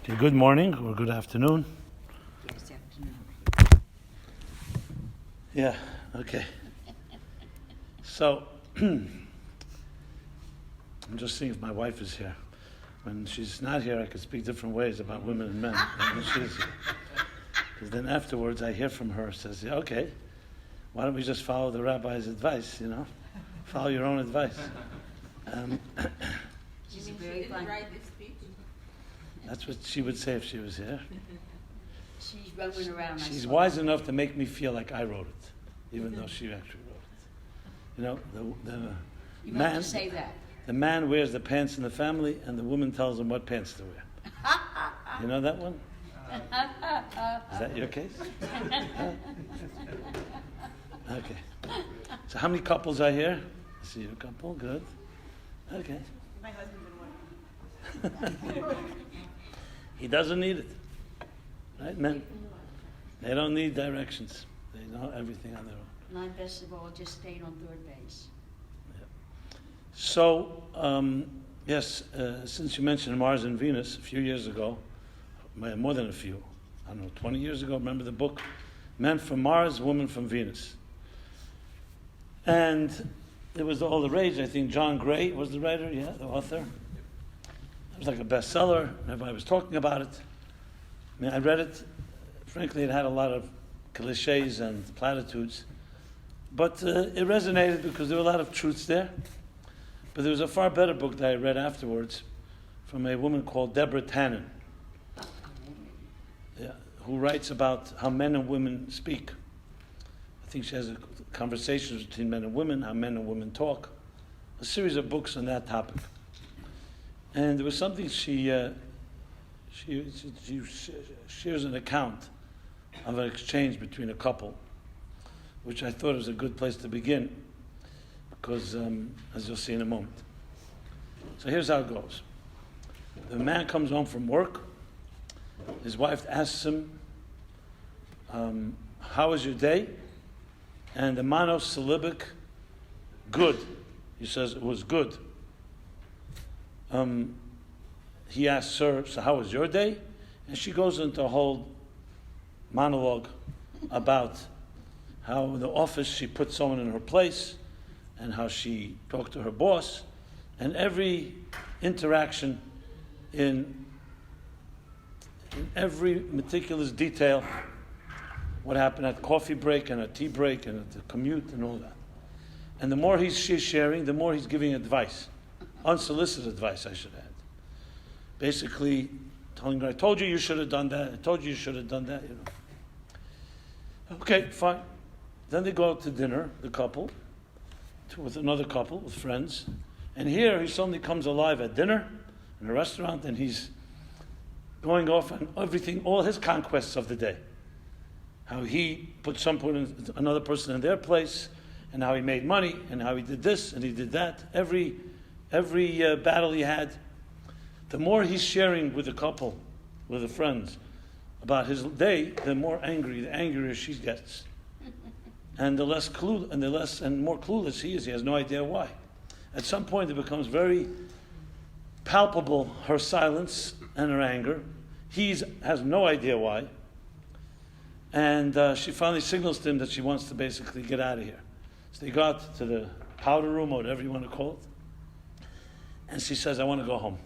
Okay, good morning or good afternoon. Yes, afternoon. Yeah, okay. So, I'm just seeing if my wife is here. When she's not here, I could speak different ways about women and men. And when she's here. Because then afterwards, I hear from her, says, yeah, okay, why don't we just follow the rabbi's advice, Follow your own advice. She's You mean very she didn't fun. write this speech? That's what she would say if she was here. She's running around. She's wise enough to make me feel like I wrote it, even though she actually wrote it. The You man, have to say that. the man wears the pants in the family, and the woman tells him what pants to wear. You know that one? Is that your case? Huh? Okay. So how many couples are here? I see a couple. Good. Okay. My husband didn't want He doesn't need it. Right, men? They don't need directions. They know everything on their own. Mine, best of all, just staying on third base. So, yes, since you mentioned Mars and Venus, a few years ago, more than a few, 20 years ago, remember the book? Men from Mars, Women from Venus. And it was all the rage. I think John Gray was the writer, the author. It was like a bestseller. Everybody was talking about it. I read it. Frankly, it had a lot of cliches and platitudes. But it resonated because there were a lot of truths there. But there was a far better book that I read afterwards from a woman called Deborah Tannen, who writes about how men and women speak. I think she has conversations between men and women, how men and women talk. A series of books on that topic. And there was something she shares an account of an exchange between a couple, which I thought was a good place to begin, because as you'll see in a moment. So here's how it goes. The man comes home from work. His wife asks him, how was your day? And the monosyllabic, good. He says, it was good. He asks her, so how was your day? And she goes into a whole monologue about how in the office she put someone in her place and how she talked to her boss, and every interaction in every meticulous detail, what happened at coffee break and at tea break and at the commute and all that. And the more she's sharing, the more he's giving advice. Unsolicited advice, I should add. Basically, telling her, I told you should have done that. I told you should have done that. Okay, fine. Then they go out to dinner, the couple, with another couple, with friends. And here he suddenly comes alive at dinner, in a restaurant, and he's going off on everything, all his conquests of the day. How he put another person in their place, and how he made money, and how he did this, and he did that. Every battle he had. The more he's sharing with the couple, with the friends, about his day, the angrier she gets. And the more clueless he is. He has no idea why. At some point, it becomes very palpable, her silence and her anger. He has no idea why. And she finally signals to him that she wants to basically get out of here. So they go out to the powder room, or whatever you want to call it. And she says, I want to go home.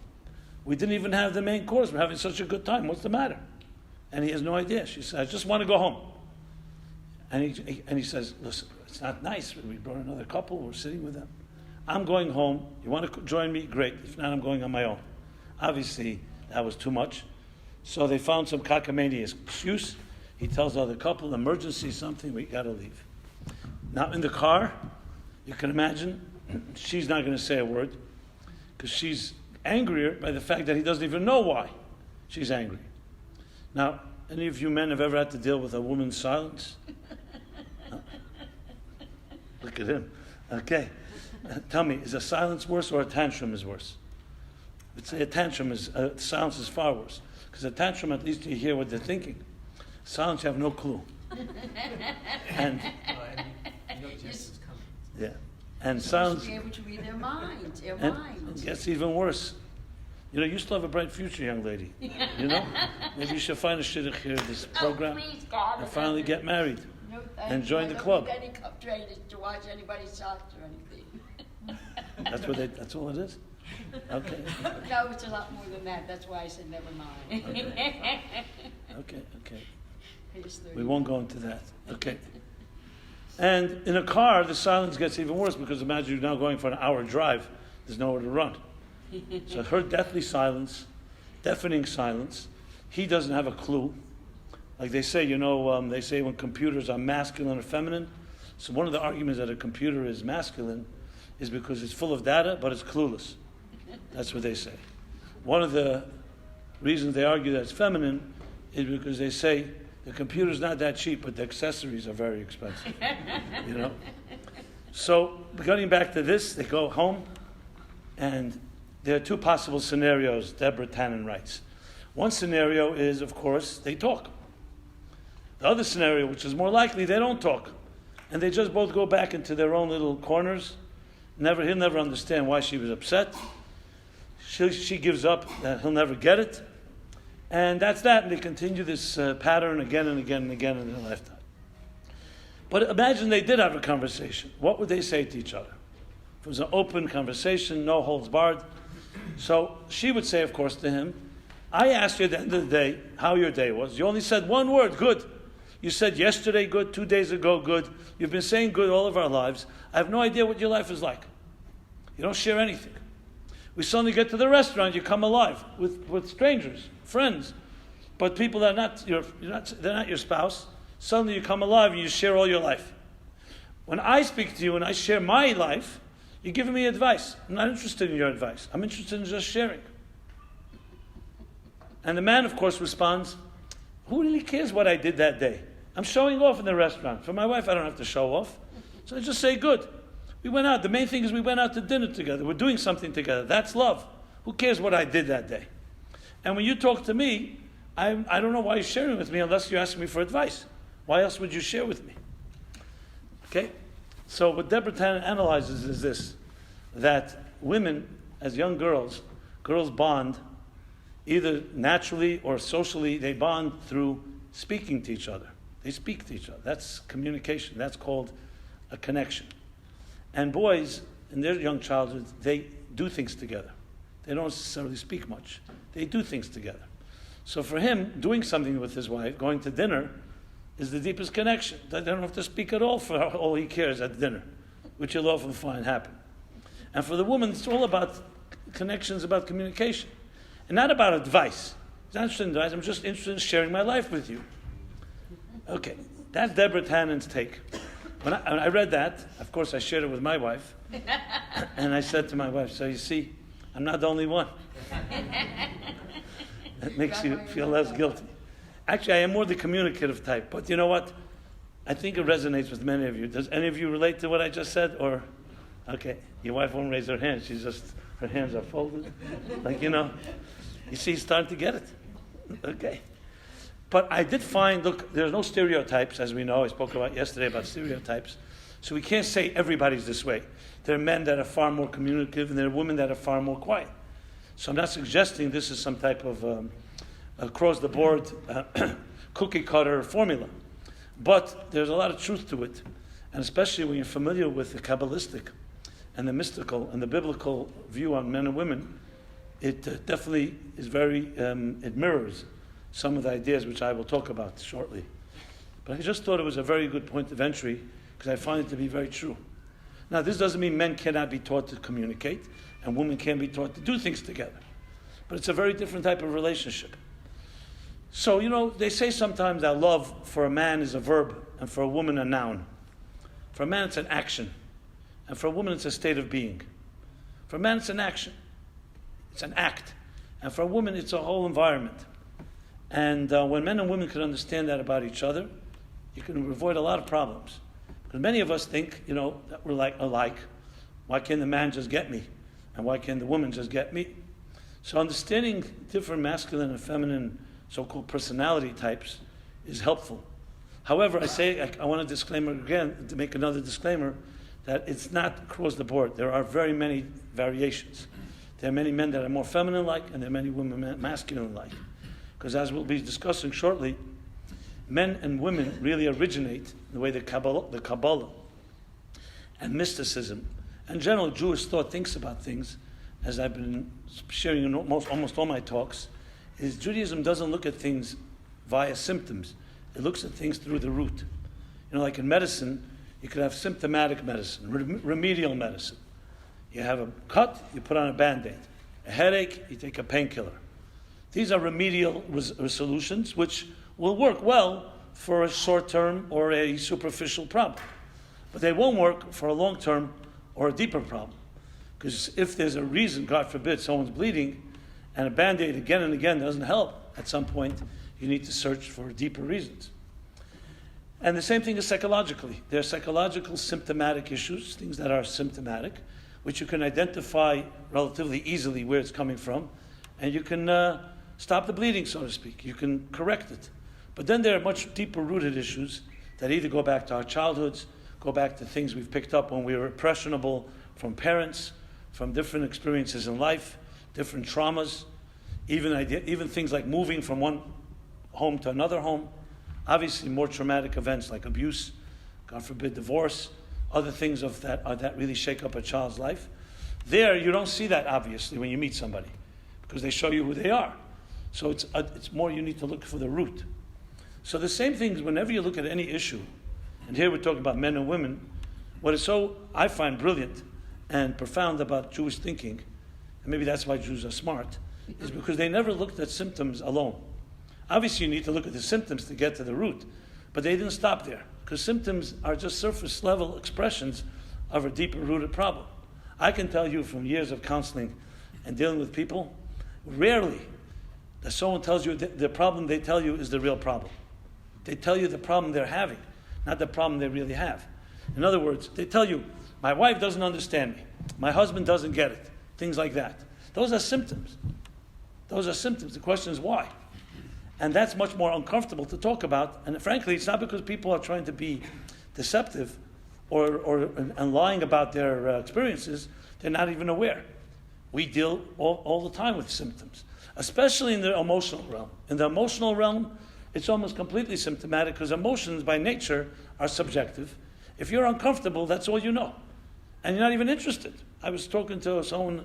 We didn't even have the main course. We're having such a good time. What's the matter? And he has no idea. She says, I just want to go home. And he says, listen, it's not nice. We brought another couple. We're sitting with them. I'm going home. You want to join me? Great. If not, I'm going on my own. Obviously, that was too much. So they found some cockamamie excuse. He tells the other couple, emergency, something, we got to leave. Now, in the car, you can imagine, she's not going to say a word, because she's angrier by the fact that he doesn't even know why she's angry. Now, any of you men have ever had to deal with a woman's silence? Look at him. Okay. Tell me, is a silence worse or a tantrum is worse? Let's say a tantrum silence is far worse. Because a tantrum, at least you hear what they're thinking. Silence, you have no clue. And yeah. And silence. You're able to read their minds. And it gets even worse. You know, you still have a bright future, young lady. You know? Maybe you should find a shidduch here, this program, Please, God. and finally get married. No, thank and you. join I the don't club. need any cup traders to watch anybody's socks or anything. That's all it is? Okay. No, it's a lot more than that. That's why I said never mind. Okay. Here's 30. We won't go into that. Okay. And in a car, the silence gets even worse because imagine you're now going for an hour drive. There's nowhere to run. So her deathly silence, deafening silence, he doesn't have a clue. Like they say, they say when computers are masculine or feminine. So one of the arguments that a computer is masculine is because it's full of data, but it's clueless. That's what they say. One of the reasons they argue that it's feminine is because they say the computer's not that cheap, but the accessories are very expensive. So, getting back to this, they go home, and there are two possible scenarios, Deborah Tannen writes. One scenario is, of course, they talk. The other scenario, which is more likely, they don't talk. And they just both go back into their own little corners. He'll never understand why she was upset. She gives up that he'll never get it. And that's that. And they continue this pattern again and again and again in their lifetime. But imagine they did have a conversation. What would they say to each other? If it was an open conversation, no holds barred. So she would say, of course, to him, I asked you at the end of the day how your day was. You only said one word, good. You said yesterday good, 2 days ago good. You've been saying good all of our lives. I have no idea what your life is like. You don't share anything. We suddenly get to the restaurant, you come alive with strangers, friends, but people that are they're not your spouse. Suddenly you come alive and you share all your life. When I speak to you and I share my life, you're giving me advice. I'm not interested in your advice. I'm interested in just sharing. And the man, of course, responds, who really cares what I did that day? I'm showing off in the restaurant. For my wife, I don't have to show off. So I just say, good. We went out. The main thing is we went out to dinner together. We're doing something together. That's love. Who cares what I did that day? And when you talk to me, I don't know why you're sharing with me unless you're asking me for advice. Why else would you share with me? Okay? So what Deborah Tannen analyzes is this, that women, as young girls bond either naturally or socially. They bond through speaking to each other. They speak to each other. That's communication. That's called a connection. And boys, in their young childhood, they do things together. They don't necessarily speak much. They do things together. So for him, doing something with his wife, going to dinner, is the deepest connection. They don't have to speak at all for all he cares at dinner, which you'll often find happen. And for the woman, it's all about connections, about communication. And not about advice. I'm not interested in advice, I'm just interested in sharing my life with you. Okay, that's Deborah Tannen's take. When I read that, of course I shared it with my wife. And I said to my wife, so you see, I'm not the only one. That makes you feel less guilty. Actually, I am more the communicative type, but you know what? I think it resonates with many of you. Does any of you relate to what I just said? Or, okay, your wife won't raise her hand. Her hands are folded. You see, starting to get it. Okay. But I did find, look, there's no stereotypes, as we know. I spoke about yesterday about stereotypes. So we can't say everybody's this way. There are men that are far more communicative, and there are women that are far more quiet. So I'm not suggesting this is some type of across-the-board cookie-cutter formula. But there's a lot of truth to it. And especially when you're familiar with the Kabbalistic and the mystical and the biblical view on men and women, it definitely is it mirrors some of the ideas which I will talk about shortly. But I just thought it was a very good point of entry because I find it to be very true. Now, this doesn't mean men cannot be taught to communicate and women can be taught to do things together. But it's a very different type of relationship. So, they say sometimes that love for a man is a verb and for a woman a noun. For a man, it's an action. And for a woman, it's a state of being. For a man, it's an action. It's an act. And for a woman, it's a whole environment. And when men and women can understand that about each other, you can avoid a lot of problems. Because many of us think, that we're alike. Why can't the man just get me? And why can't the woman just get me? So understanding different masculine and feminine so-called personality types is helpful. However, I want to make another disclaimer, that it's not across the board. There are very many variations. There are many men that are more feminine-like, and there are many women masculine-like. Because as we'll be discussing shortly, men and women really originate the way the Kabbalah and mysticism, and general Jewish thought thinks about things, as I've been sharing in almost all my talks, is Judaism doesn't look at things via symptoms. It looks at things through the root. Like in medicine, you could have symptomatic medicine, remedial medicine. You have a cut, you put on a Band-Aid. A headache, you take a painkiller. These are remedial solutions which will work well for a short-term or a superficial problem. But they won't work for a long-term or a deeper problem. Because if there's a reason, God forbid, someone's bleeding, and a Band-Aid again and again doesn't help, at some point you need to search for deeper reasons. And the same thing is psychologically. There are psychological symptomatic issues, things that are symptomatic, which you can identify relatively easily where it's coming from, and you can stop the bleeding, so to speak. You can correct it. But then there are much deeper rooted issues that either go back to our childhoods, go back to things we've picked up when we were impressionable from parents, from different experiences in life, different traumas, even things like moving from one home to another home. Obviously, more traumatic events like abuse, God forbid, divorce, other things that really shake up a child's life. There, you don't see that obviously when you meet somebody, because they show you who they are. So it's more you need to look for the root. So the same things whenever you look at any issue, and here we're talking about men and women. What is so I find brilliant and profound about Jewish thinking, and maybe that's why Jews are smart, is because they never looked at symptoms alone. Obviously, you need to look at the symptoms to get to the root, but they didn't stop there, because symptoms are just surface level expressions of a deeper rooted problem. I can tell you from years of counseling and dealing with people, rarely does someone tells you the problem they tell you is the real problem. They tell you the problem they're having, not the problem they really have. In other words, they tell you, my wife doesn't understand me, my husband doesn't get it, things like that. Those are symptoms. Those are symptoms. The question is why? And that's much more uncomfortable to talk about. And frankly, it's not because people are trying to be deceptive and lying about their experiences. They're not even aware. We deal all the time with symptoms, especially in the emotional realm. In the emotional realm, it's almost completely symptomatic because emotions by nature are subjective. If you're uncomfortable, that's all you know. And you're not even interested. I was talking to someone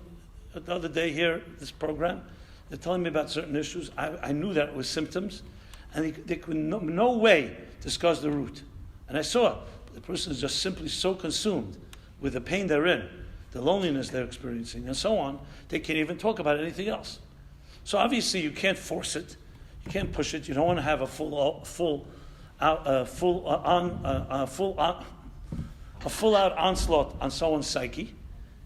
the other day here, this program. They're telling me about certain issues. I knew that it was symptoms, and they could no way discuss the root. And I saw the person is just simply so consumed with the pain they're in, the loneliness they're experiencing, and so on, they can't even talk about anything else. So obviously you can't force it, you can't push it. You don't want to have a full out onslaught on someone's psyche.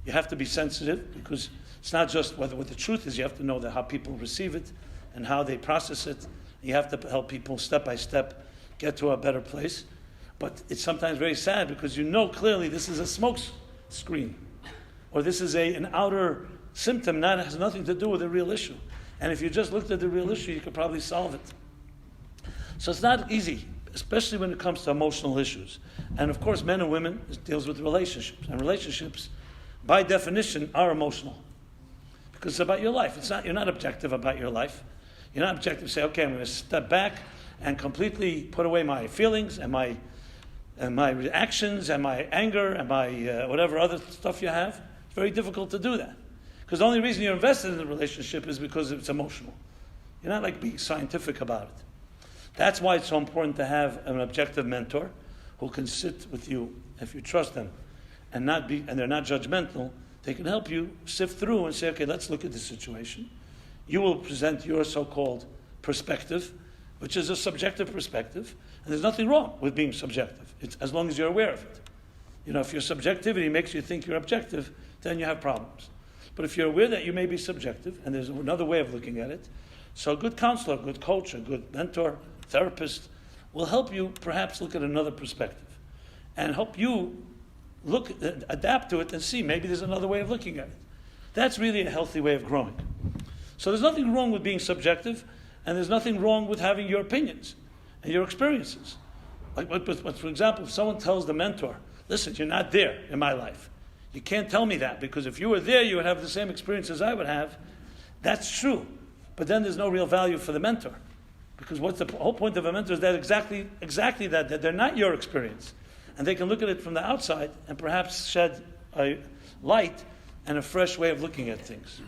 You have to be sensitive because it's not just what the truth is. You have to know how people receive it and how they process it. You have to help people step by step get to a better place. But it's sometimes very sad because you know clearly this is a smoke screen, or this is an outer symptom that has nothing to do with the real issue. And if you just looked at the real issue, you could probably solve it. So it's not easy, especially when it comes to emotional issues. And of course, men and women, it deals with relationships. And relationships, by definition, are emotional. Because it's about your life. You're not objective about your life. You're not objective to say, okay, I'm going to step back and completely put away my feelings and my reactions and my anger and my whatever other stuff you have. It's very difficult to do that. Because the only reason you're invested in the relationship is because it's emotional. You're not being scientific about it. That's why it's so important to have an objective mentor who can sit with you if you trust them and they're not judgmental. They can help you sift through and say, okay, let's look at the situation. You will present your so-called perspective, which is a subjective perspective, and there's nothing wrong with being subjective, as long as you're aware of it. If your subjectivity makes you think you're objective, then you have problems. But if you're aware that you may be subjective, and there's another way of looking at it, so a good counselor, a good coach, a good mentor, therapist will help you perhaps look at another perspective and help you adapt to it and see maybe there's another way of looking at it. That's really a healthy way of growing. So there's nothing wrong with being subjective, and there's nothing wrong with having your opinions and your experiences. But for example, if someone tells the mentor, listen, you're not there in my life. You can't tell me that, because if you were there, you would have the same experience as I would have. That's true. But then there's no real value for the mentor. Because what's the whole point of a mentor is that exactly that they're not your experience. And they can look at it from the outside and perhaps shed a light and a fresh way of looking at things.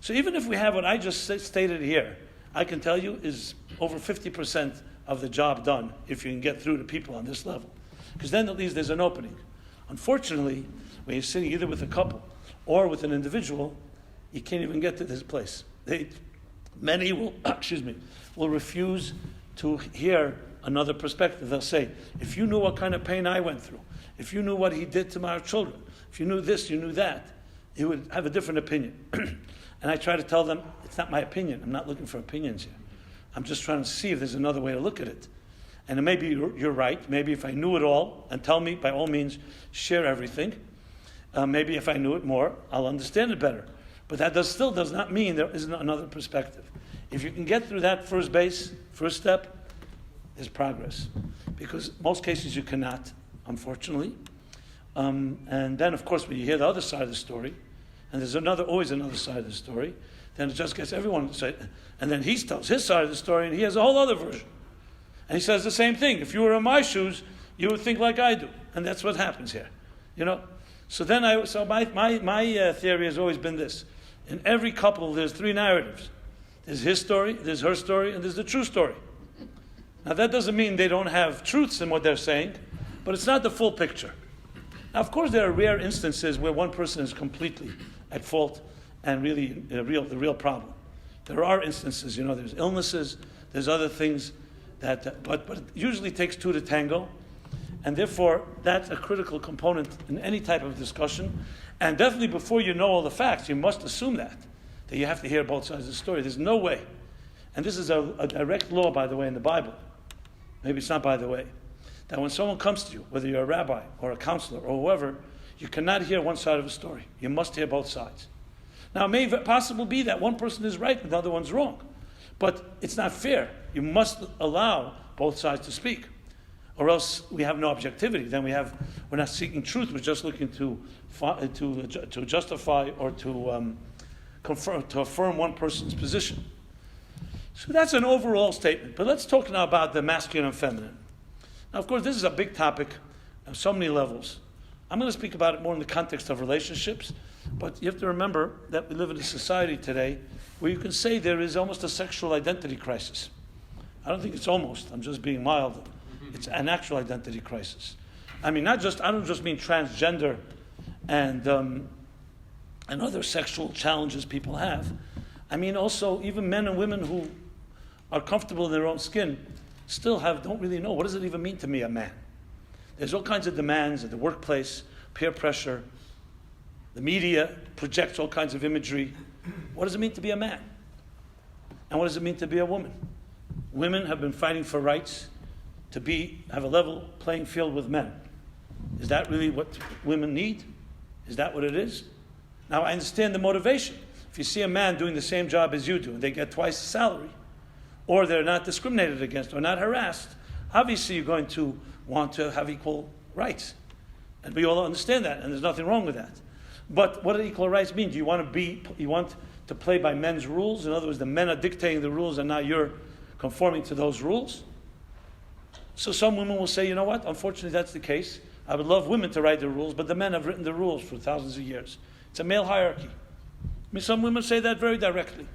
So even if we have what I just stated here, I can tell you is over 50% of the job done if you can get through to people on this level. Because then at least there's an opening. Unfortunately, when you're sitting either with a couple or with an individual, you can't even get to this place. Many will, will refuse to hear another perspective. They'll say, if you knew what kind of pain I went through, if you knew what he did to my children, if you knew this, you knew that, you would have a different opinion. And I try to tell them, it's not my opinion. I'm not looking for opinions here. I'm just trying to see if there's another way to look at it. And maybe you're right. Maybe if I knew it all, and tell me, by all means, share everything. Maybe if I knew it more, I'll understand it better. But that still does not mean there isn't another perspective. If you can get through that first step, there's progress. Because most cases you cannot, unfortunately. And then, of course, when you hear the other side of the story, and there's always another side of the story, then it just gets everyone to say, and then he tells his side of the story, and he has a whole other version. And he says the same thing. If you were in my shoes, you would think like I do. And that's what happens here. So then my theory has always been this. In every couple, there's three narratives. There's his story, there's her story, and there's the true story. Now that doesn't mean they don't have truths in what they're saying, but it's not the full picture. Now, of course, there are rare instances where one person is completely at fault and really the real problem. There are instances, there's illnesses, there's other things but it usually takes two to tango, and therefore that's a critical component in any type of discussion. And definitely before you know all the facts, you must assume that you have to hear both sides of the story. There's no way, and this is a direct law, by the way, in the Bible. Maybe it's not by the way. That when someone comes to you, whether you're a rabbi or a counselor or whoever, you cannot hear one side of a story. You must hear both sides. Now, it may possibly be that one person is right and the other one's wrong. But it's not fair. You must allow both sides to speak. Or else we have no objectivity. Then we're not seeking truth. We're just looking to justify or to affirm one person's position. So that's an overall statement. But let's talk now about the masculine and feminine. Now, of course, this is a big topic on so many levels. I'm going to speak about it more in the context of relationships, but you have to remember that we live in a society today where you can say there is almost a sexual identity crisis. I don't think it's almost, I'm just being mild. It's an actual identity crisis. I mean, I don't just mean transgender and other sexual challenges people have. I mean also even men and women who are comfortable in their own skin still don't really know, what does it even mean to me, a man? There's all kinds of demands at the workplace, peer pressure. The media projects all kinds of imagery. What does it mean to be a man? And what does it mean to be a woman? Women have been fighting for rights to have a level playing field with men. Is that really what women need? Is that what it is? Now, I understand the motivation. If you see a man doing the same job as you do, and they get twice the salary, or they're not discriminated against, or not harassed, obviously you're going to want to have equal rights. And we all understand that, and there's nothing wrong with that. But what do equal rights mean? Do you want to play by men's rules? In other words, the men are dictating the rules and now you're conforming to those rules? So some women will say, you know what, unfortunately that's the case. I would love women to write the rules, but the men have written the rules for thousands of years. It's a male hierarchy. I mean, some women say that very directly.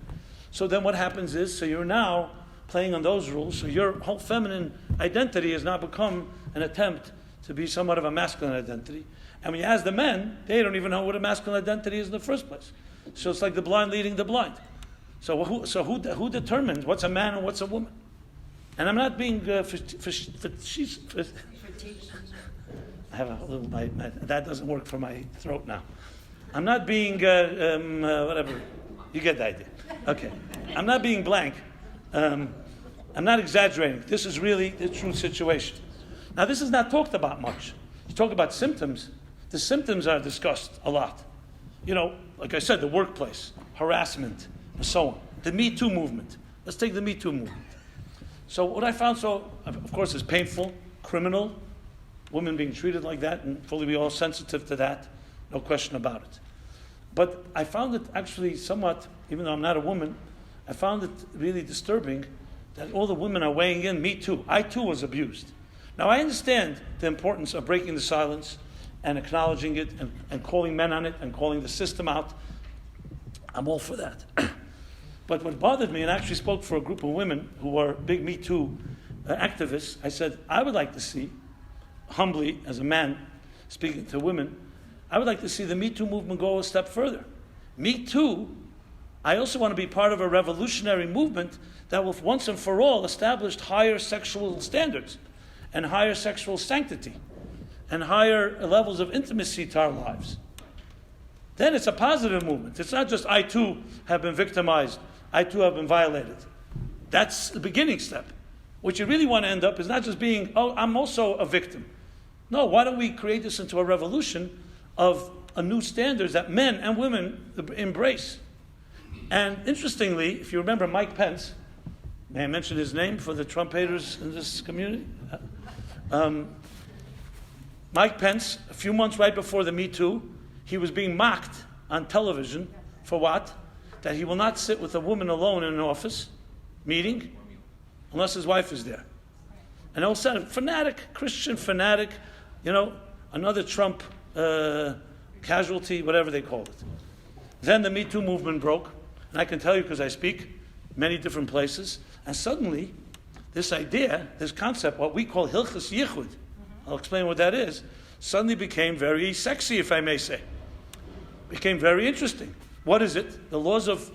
So then what happens is, so you're now playing on those rules, so your whole feminine identity has now become an attempt to be somewhat of a masculine identity. And when you ask the men, they don't even know what a masculine identity is in the first place. So it's like the blind leading the blind. So who determines what's a man and what's a woman? And I'm not being I have a little, that doesn't work for my throat now. I'm not being, whatever, you get the idea. Okay, I'm not being blank. I'm not exaggerating. This is really the true situation. Now, this is not talked about much. You talk about symptoms. The symptoms are discussed a lot. Like I said, the workplace, harassment, and so on. The Me Too movement. Let's take the Me Too movement. So what I found of course, is painful, criminal, women being treated like that, and fully we all sensitive to that. no question about it. But I found it actually somewhat, even though I'm not a woman, I found it really disturbing that all the women are weighing in, me too. I too was abused. Now I understand the importance of breaking the silence and acknowledging it and calling men on it and calling the system out. I'm all for that. But what bothered me, and I actually spoke for a group of women who were big Me Too activists, I said, I would like to see, humbly as a man speaking to women, I would like to see the Me Too movement go a step further. Me Too, I also want to be part of a revolutionary movement that will once and for all establish higher sexual standards and higher sexual sanctity and higher levels of intimacy to our lives. Then it's a positive movement. It's not just I too have been victimized, I too have been violated. That's the beginning step. What you really want to end up is not just being, oh, I'm also a victim. No, why don't we create this into a revolution of a new standards that men and women embrace? And interestingly, if you remember Mike Pence, may I mention his name for the Trump haters in this community? Mike Pence, a few months right before the Me Too, he was being mocked on television for what? That he will not sit with a woman alone in an office meeting unless his wife is there. And all of a sudden, fanatic, Christian fanatic, another Trump casualty, whatever they called it. Then the Me Too movement broke, and I can tell you because I speak many different places, and suddenly this idea, this concept, what we call Hilchas Yichud, I'll explain what that is, suddenly became very sexy, if I may say. Became very interesting. What is it? The laws of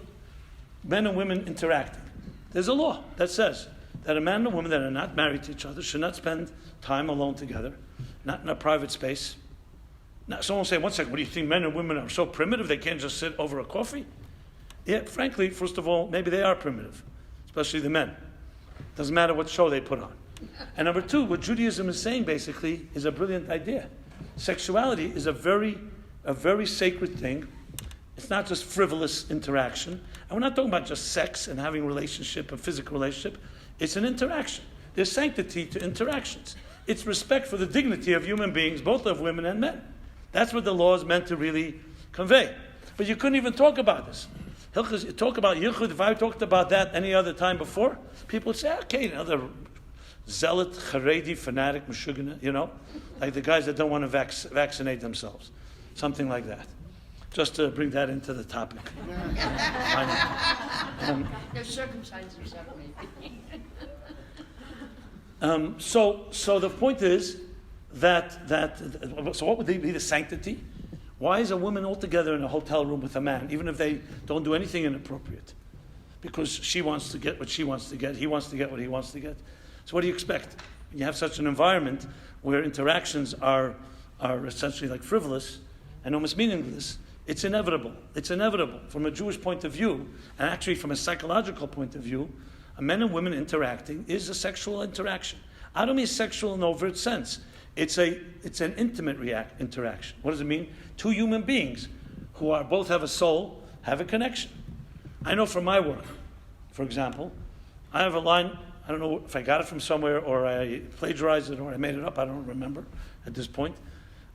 men and women interacting. There's a law that says that a man and a woman that are not married to each other should not spend time alone together, not in a private space. Now, someone will say, one second, what do you think men and women are so primitive they can't just sit over a coffee? Yeah, frankly, first of all, maybe they are primitive, especially the men. Doesn't matter what show they put on. And number two, what Judaism is saying basically is a brilliant idea. Sexuality is a very sacred thing. It's not just frivolous interaction. And we're not talking about just sex and having relationship, a physical relationship. It's an interaction. There's sanctity to interactions. It's respect for the dignity of human beings, both of women and men. That's what the law is meant to really convey. But you couldn't even talk about this. Hilchas, talk about Yichud. If I talked about that any other time before, people would say, okay, the zealot, Haredi, fanatic, Meshugana, like the guys that don't want to vaccinate themselves. Something like that. Just to bring that into the topic. There's circumstances that maybe. So the point is that so what would be the sanctity? Why is a woman altogether in a hotel room with a man, even if they don't do anything inappropriate? Because she wants to get what she wants to get, he wants to get what he wants to get. So what do you expect? You have such an environment where interactions are essentially like frivolous and almost meaningless. It's inevitable. It's inevitable from a Jewish point of view, and actually from a psychological point of view. A men and women interacting is a sexual interaction. I don't mean sexual in overt sense. It's an intimate interaction. What does it mean? Two human beings who both have a soul, have a connection. I know from my work, for example, I have a line, I don't know if I got it from somewhere or I plagiarized it or I made it up, I don't remember at this point.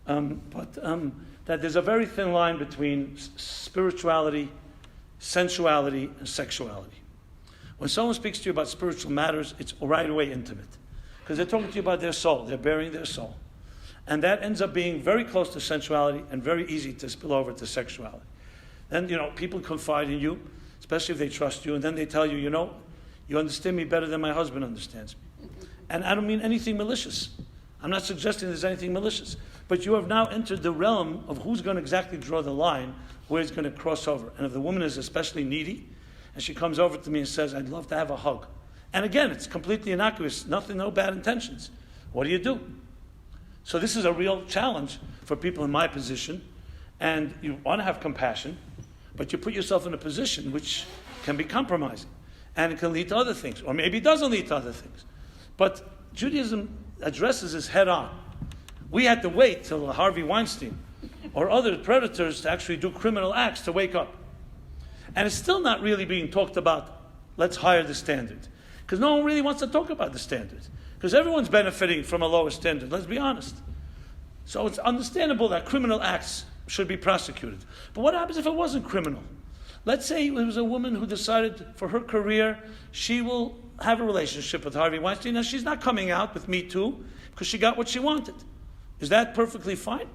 That there's a very thin line between spirituality, sensuality, and sexuality. When someone speaks to you about spiritual matters, it's right away intimate. Because they're talking to you about their soul. They're bearing their soul. And that ends up being very close to sensuality and very easy to spill over to sexuality. Then, people confide in you, especially if they trust you, and then they tell you, you understand me better than my husband understands me. And I don't mean anything malicious. I'm not suggesting there's anything malicious. But you have now entered the realm of who's going to exactly draw the line, where it's going to cross over. And if the woman is especially needy, and she comes over to me and says, I'd love to have a hug. And again, it's completely innocuous, no bad intentions. What do you do? So this is a real challenge for people in my position. And you want to have compassion, but you put yourself in a position which can be compromising. And it can lead to other things, or maybe it doesn't lead to other things. But Judaism addresses this head on. We had to wait till Harvey Weinstein or other predators to actually do criminal acts to wake up. And it's still not really being talked about, let's higher the standard. Because no one really wants to talk about the standard. Because everyone's benefiting from a lower standard, let's be honest. So it's understandable that criminal acts should be prosecuted. But what happens if it wasn't criminal? Let's say it was a woman who decided for her career she will have a relationship with Harvey Weinstein. Now she's not coming out with Me Too because she got what she wanted. Is that perfectly fine?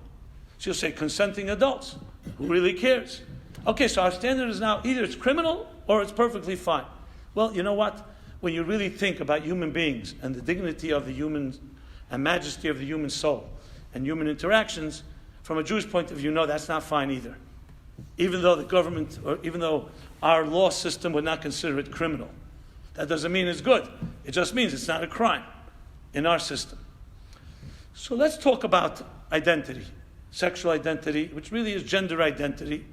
She'll say consenting adults. Who really cares? Okay, so our standard is now either it's criminal or it's perfectly fine. Well, you know what? When you really think about human beings and the dignity of the human and majesty of the human soul and human interactions, from a Jewish point of view, no, that's not fine either. Even though the government, or even though our law system would not consider it criminal. That doesn't mean it's good. It just means it's not a crime in our system. So let's talk about identity, sexual identity, which really is gender identity.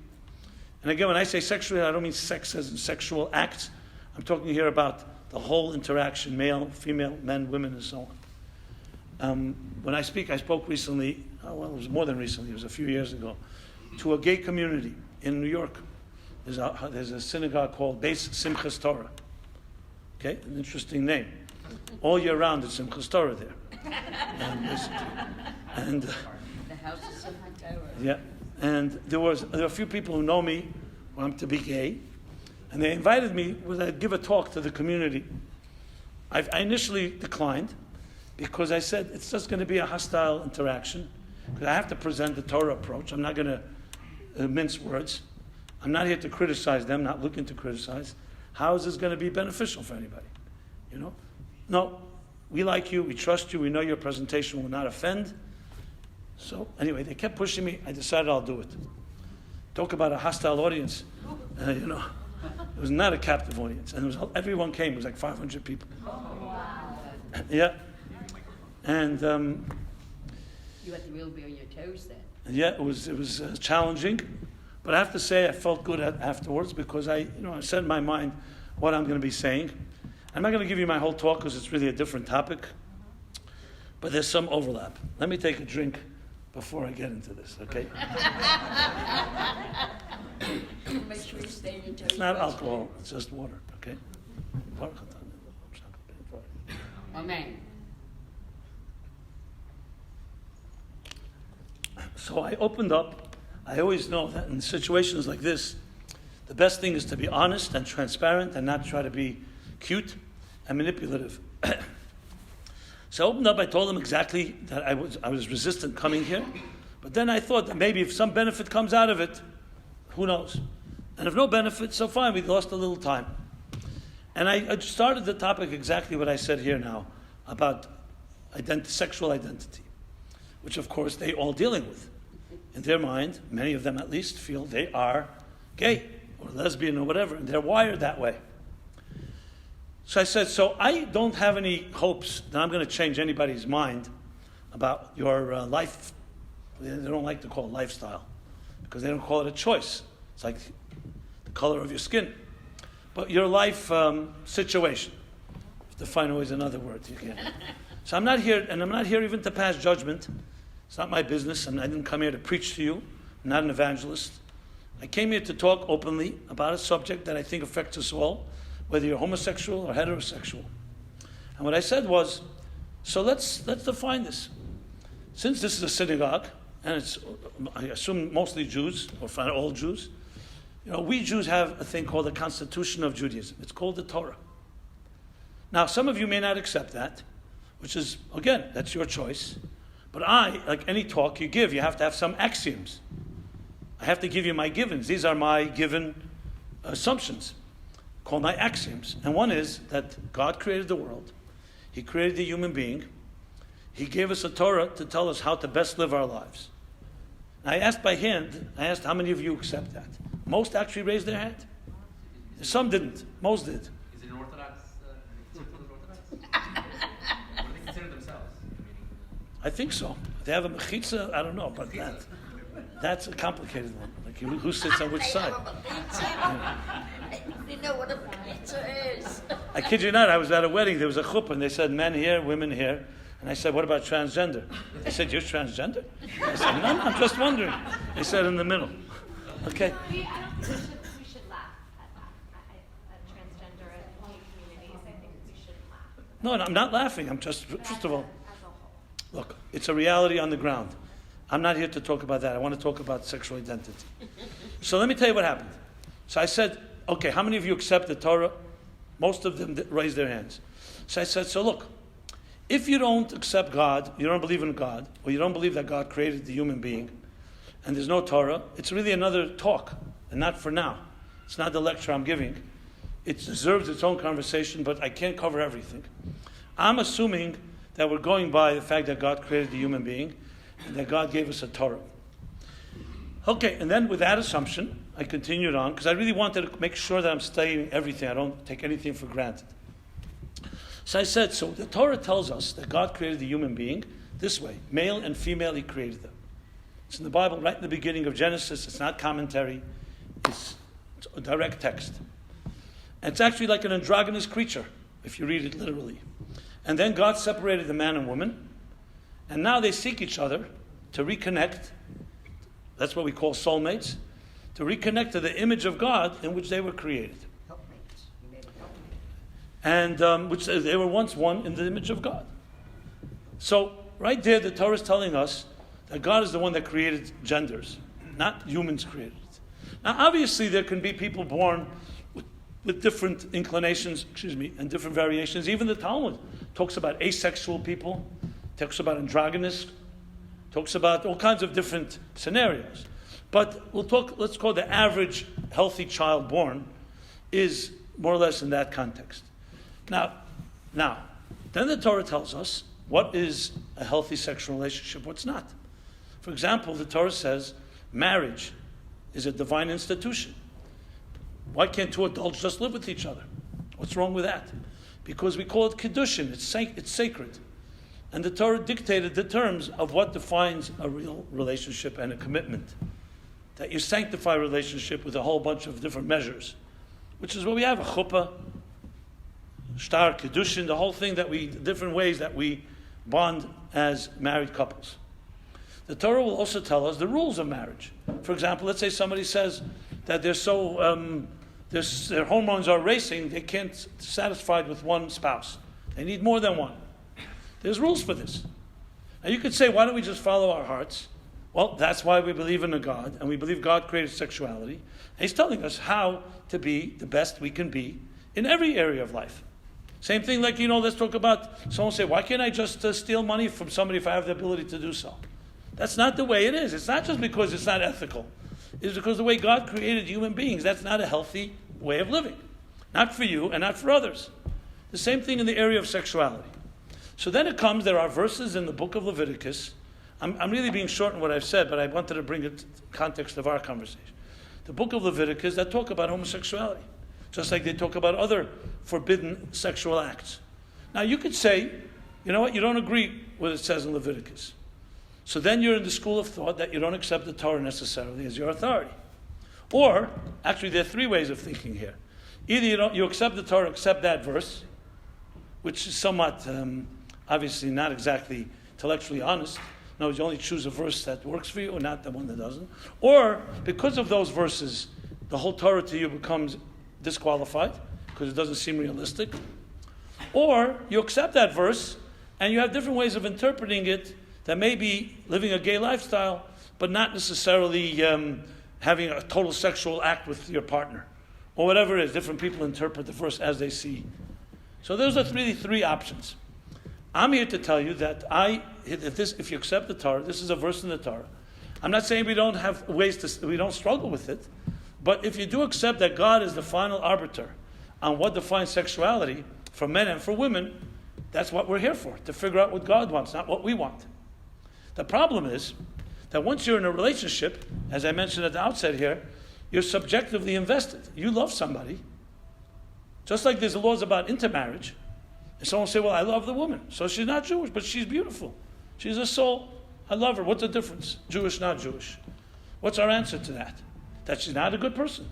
And again, when I say sexual, I don't mean sex as in sexual acts. I'm talking here about the whole interaction, male, female, men, women, and so on. When I spoke recently, it was more than recently, it was a few years ago, to a gay community in New York. There's a synagogue called Beis Simchas Torah. Okay, an interesting name. All year round, it's Simchas Torah there. And The house is Simchat Torah. yeah, and there were a few people who know me when I'm to be gay, and they invited me to give a talk to the community. I initially declined because I said it's just going to be a hostile interaction. Because I have to present the Torah approach. I'm not going to mince words. I'm not here to criticize them, not looking to criticize. How is this going to be beneficial for anybody? You know? No, we like you, we trust you, we know your presentation will not offend. So anyway, they kept pushing me. I decided I'll do it. Talk about a hostile audience. It was not a captive audience. And everyone came. It was like 500 people. Yeah. And You had to really be on your toes then. yeah, it was challenging, but I have to say I felt good afterwards because I set in my mind what I'm going to be saying. I'm not going to give you my whole talk because it's really a different topic, but there's some overlap. Let me take a drink before I get into this, okay? Make sure you stay on your toes. It's not alcohol, it's just water, okay? Amen. So I opened up. I always know that in situations like this, the best thing is to be honest and transparent and not try to be cute and manipulative. So I opened up. I told them exactly that I was resistant coming here. But then I thought that maybe if some benefit comes out of it, who knows? And if no benefit, so fine, we lost a little time. And I started the topic exactly what I said here now about sexual identity, which of course they all dealing with. In their mind, many of them at least feel they are gay or lesbian or whatever, and they're wired that way. So I said, so I don't have any hopes that I'm going to change anybody's mind about your life. They don't like to call it lifestyle because they don't call it a choice. It's like the color of your skin. But your life situation. Define always another word. You can. So I'm not here, and I'm not here even to pass judgment. It's not my business, and I didn't come here to preach to you. I'm not an evangelist. I came here to talk openly about a subject that I think affects us all, whether you're homosexual or heterosexual. And what I said was, so let's define this. Since this is a synagogue, and it's, I assume, mostly Jews, or if not all Jews, we Jews have a thing called the Constitution of Judaism. It's called the Torah. Now, some of you may not accept that, which is, again, that's your choice. But like any talk you give, you have to have some axioms. I have to give you my givens. These are my given assumptions, called my axioms. And one is that God created the world. He created the human being. He gave us a Torah to tell us how to best live our lives. And I asked by hand, how many of you accept that? Most actually raised their hand. Some didn't. Most did. Is it an Orthodox? What do they consider themselves? I think so. They have a mechitza, I don't know about that. That's a complicated one. Like who sits on which side? You know what a pizza is. I kid you not, I was at a wedding, there was a chuppah, and they said men here, women here. And I said, what about transgender? They said, you're transgender? I said, no, I'm just wondering. They said, in the middle. Okay. I don't think we should laugh at transgender and gay communities. I think we should laugh. No, I'm not laughing. I'm just, first of all, As a whole. look, it's a reality on the ground. I'm not here to talk about that. I want to talk about sexual identity. So let me tell you what happened. So I said, okay, how many of you accept the Torah? Most of them raised their hands. So I said, so look, if you don't accept God, you don't believe in God, or you don't believe that God created the human being, and there's no Torah, it's really another talk, and not for now. It's not the lecture I'm giving. It deserves its own conversation, but I can't cover everything. I'm assuming that we're going by the fact that God created the human being, and that God gave us a Torah. Okay, and then with that assumption, I continued on, because I really wanted to make sure that I'm studying everything. I don't take anything for granted. So I said, so the Torah tells us that God created the human being this way. Male and female, He created them. It's in the Bible, right in the beginning of Genesis. It's not commentary. It's a direct text. And it's actually like an androgynous creature, if you read it literally. And then God separated the man and woman. And now they seek each other to reconnect. That's what we call soulmates. To reconnect to the image of God in which they were created. And which they were once one in the image of God. So right there, the Torah is telling us that God is the one that created genders, not humans created it. Now, obviously, there can be people born with different inclinations, and different variations. Even the Talmud talks about asexual people, talks about androgynous, talks about all kinds of different scenarios. But let's call the average healthy child born is more or less in that context. Now, then the Torah tells us what is a healthy sexual relationship, what's not. For example, the Torah says marriage is a divine institution. Why can't two adults just live with each other? What's wrong with that? Because we call it Kiddushin, it's sacred. And the Torah dictated the terms of what defines a real relationship and a commitment. That you sanctify a relationship with a whole bunch of different measures, which is what we have, a chuppah, shtar, Kiddushin, the whole thing different ways that we bond as married couples. The Torah will also tell us the rules of marriage. For example, let's say somebody says that they're so, their hormones are racing, they can't satisfied with one spouse. They need more than one. There's rules for this. Now you could say, why don't we just follow our hearts? Well, that's why we believe in a God, and we believe God created sexuality. And He's telling us how to be the best we can be in every area of life. Same thing like, let's talk about, someone say, why can't I just steal money from somebody if I have the ability to do so? That's not the way it is. It's not just because it's not ethical. It's because the way God created human beings, that's not a healthy way of living. Not for you and not for others. The same thing in the area of sexuality. So then it comes, there are verses in the book of Leviticus. I'm really being short in what I've said, but I wanted to bring it to the context of our conversation. The book of Leviticus that talk about homosexuality, just like they talk about other forbidden sexual acts. Now you could say, you know what, you don't agree with what it says in Leviticus. So then you're in the school of thought that you don't accept the Torah necessarily as your authority. Or, actually there are three ways of thinking here. Either you accept the Torah, accept that verse, which is somewhat, obviously not exactly intellectually honest. No, you only choose a verse that works for you or not the one that doesn't. Or, because of those verses, the whole Torah to you becomes disqualified because it doesn't seem realistic. Or, you accept that verse and you have different ways of interpreting it that may be living a gay lifestyle, but not necessarily having a total sexual act with your partner. Or whatever it is, different people interpret the verse as they see. So those are really three options. I'm here to tell you that if you accept the Torah, this is a verse in the Torah. I'm not saying we don't have we don't struggle with it, but if you do accept that God is the final arbiter on what defines sexuality for men and for women, that's what we're here for, to figure out what God wants, not what we want. The problem is that once you're in a relationship, as I mentioned at the outset here, you're subjectively invested. You love somebody. Just like there's laws about intermarriage. And someone say, well, I love the woman. So she's not Jewish, but she's beautiful. She's a soul. I love her. What's the difference? Jewish, not Jewish. What's our answer to that? That she's not a good person.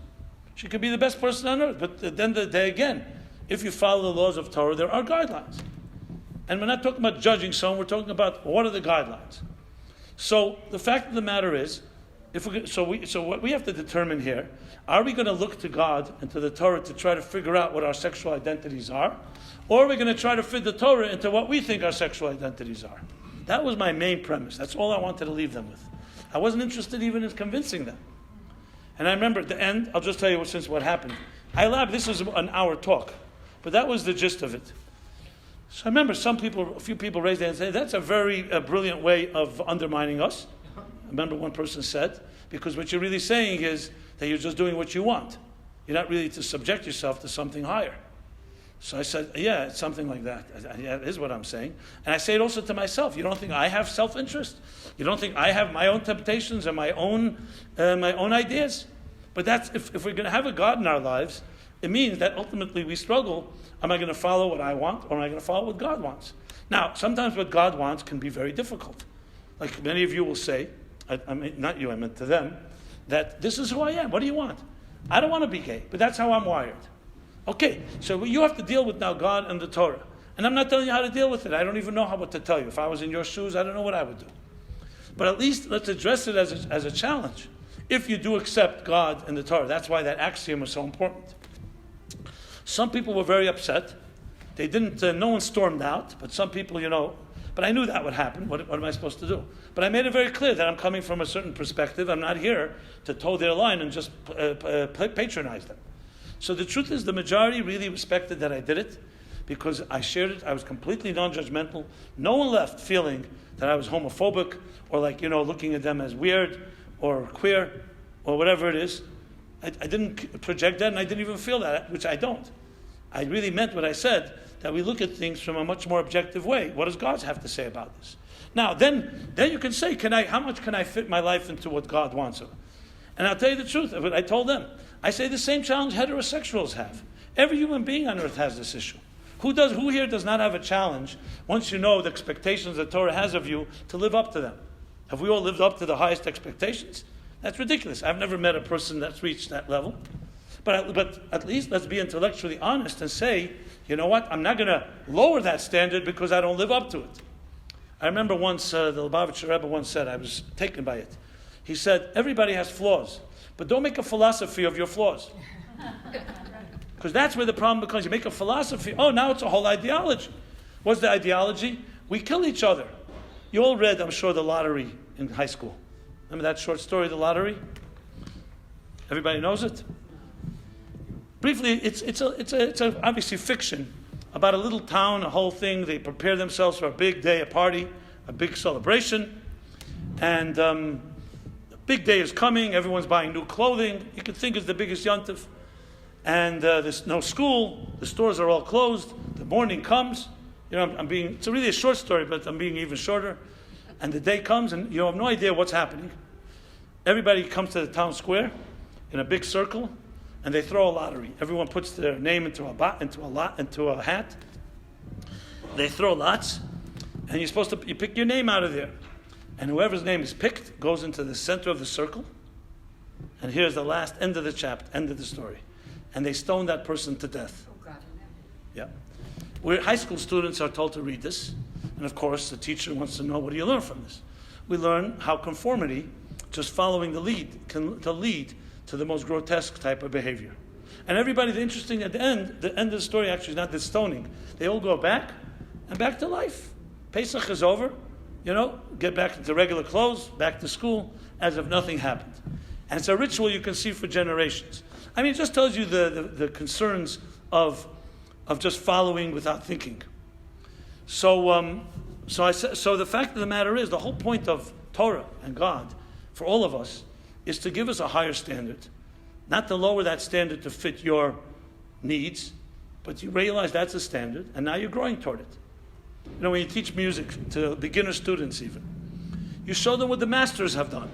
She could be the best person on earth. But at the end of the day, again, if you follow the laws of Torah, there are guidelines. And we're not talking about judging someone. We're talking about what are the guidelines. So the fact of the matter is, so what we have to determine here, are we going to look to God and to the Torah to try to figure out what our sexual identities are? Or are we going to try to fit the Torah into what we think our sexual identities are? That was my main premise. That's all I wanted to leave them with. I wasn't interested even in convincing them. And I remember at the end, I'll just tell you what happened. This was an hour talk, but that was the gist of it. So I remember a few people raised their hand and said, that's a very brilliant way of undermining us. I remember one person said, because what you're really saying is that you're just doing what you want. You're not really to subject yourself to something higher. So I said, yeah, it's something like that. Yeah, that is what I'm saying. And I say it also to myself. You don't think I have self-interest? You don't think I have my own temptations and my own ideas? But that's if we're going to have a God in our lives, it means that ultimately we struggle. Am I going to follow what I want, or am I going to follow what God wants? Now, sometimes what God wants can be very difficult. Like many of you will say, I mean, not you, I meant to them, that this is who I am. What do you want? I don't want to be gay, but that's how I'm wired. Okay, so you have to deal with now God and the Torah. And I'm not telling you how to deal with it. I don't even know what to tell you. If I was in your shoes, I don't know what I would do. But at least let's address it as a challenge. If you do accept God and the Torah, that's why that axiom is so important. Some people were very upset. They didn't, no one stormed out, but some people, but I knew that would happen. What am I supposed to do? But I made it very clear that I'm coming from a certain perspective. I'm not here to toe their line and just patronize them. So the truth is, the majority really respected that I did it because I shared it. I was completely non-judgmental. No one left feeling that I was homophobic or looking at them as weird or queer or whatever it is. I didn't project that, and I didn't even feel that, which I don't. I really meant what I said, that we look at things from a much more objective way. What does God have to say about this? Now, then you can say, how much can I fit my life into what God wants? And I'll tell you the truth. I told them, I say the same challenge heterosexuals have. Every human being on earth has this issue. Who here does not have a challenge once you know the expectations the Torah has of you to live up to them? Have we all lived up to the highest expectations? That's ridiculous. I've never met a person that's reached that level. But at least let's be intellectually honest and say, you know what, I'm not going to lower that standard because I don't live up to it. I remember once, the Lubavitcher Rebbe once said, I was taken by it. He said, everybody has flaws, but don't make a philosophy of your flaws. Because that's where the problem becomes. You make a philosophy, now it's a whole ideology. What's the ideology? We kill each other. You all read, I'm sure, The Lottery in high school. Remember that short story, The Lottery? Everybody knows it? Briefly, it's obviously fiction about a little town, a whole thing. They prepare themselves for a big day, a party, a big celebration. And the big day is coming. Everyone's buying new clothing. You could think it's the biggest yontif. And there's no school. The stores are all closed. The morning comes. It's really a short story, but I'm being even shorter. And the day comes, and you have no idea what's happening. Everybody comes to the town square in a big circle, and they throw a lottery. Everyone puts their name into a hat. They throw lots, and you pick your name out of there. And whoever's name is picked goes into the center of the circle. And here's the last end of the chapter, end of the story. And they stone that person to death. Oh, God. Yeah. Where high school students are told to read this. And of course, the teacher wants to know, what do you learn from this? We learn how conformity, just following the lead, can lead to the most grotesque type of behavior. And everybody, the end of the story actually is not the stoning. They all go back to life. Pesach is over, get back into regular clothes, back to school, as if nothing happened. And it's a ritual you can see for generations. I mean, it just tells you the concerns of just following without thinking. So the fact of the matter is, the whole point of Torah and God, for all of us, is to give us a higher standard. Not to lower that standard to fit your needs, but you realize that's a standard, and now you're growing toward it. When you teach music to beginner students even, you show them what the masters have done.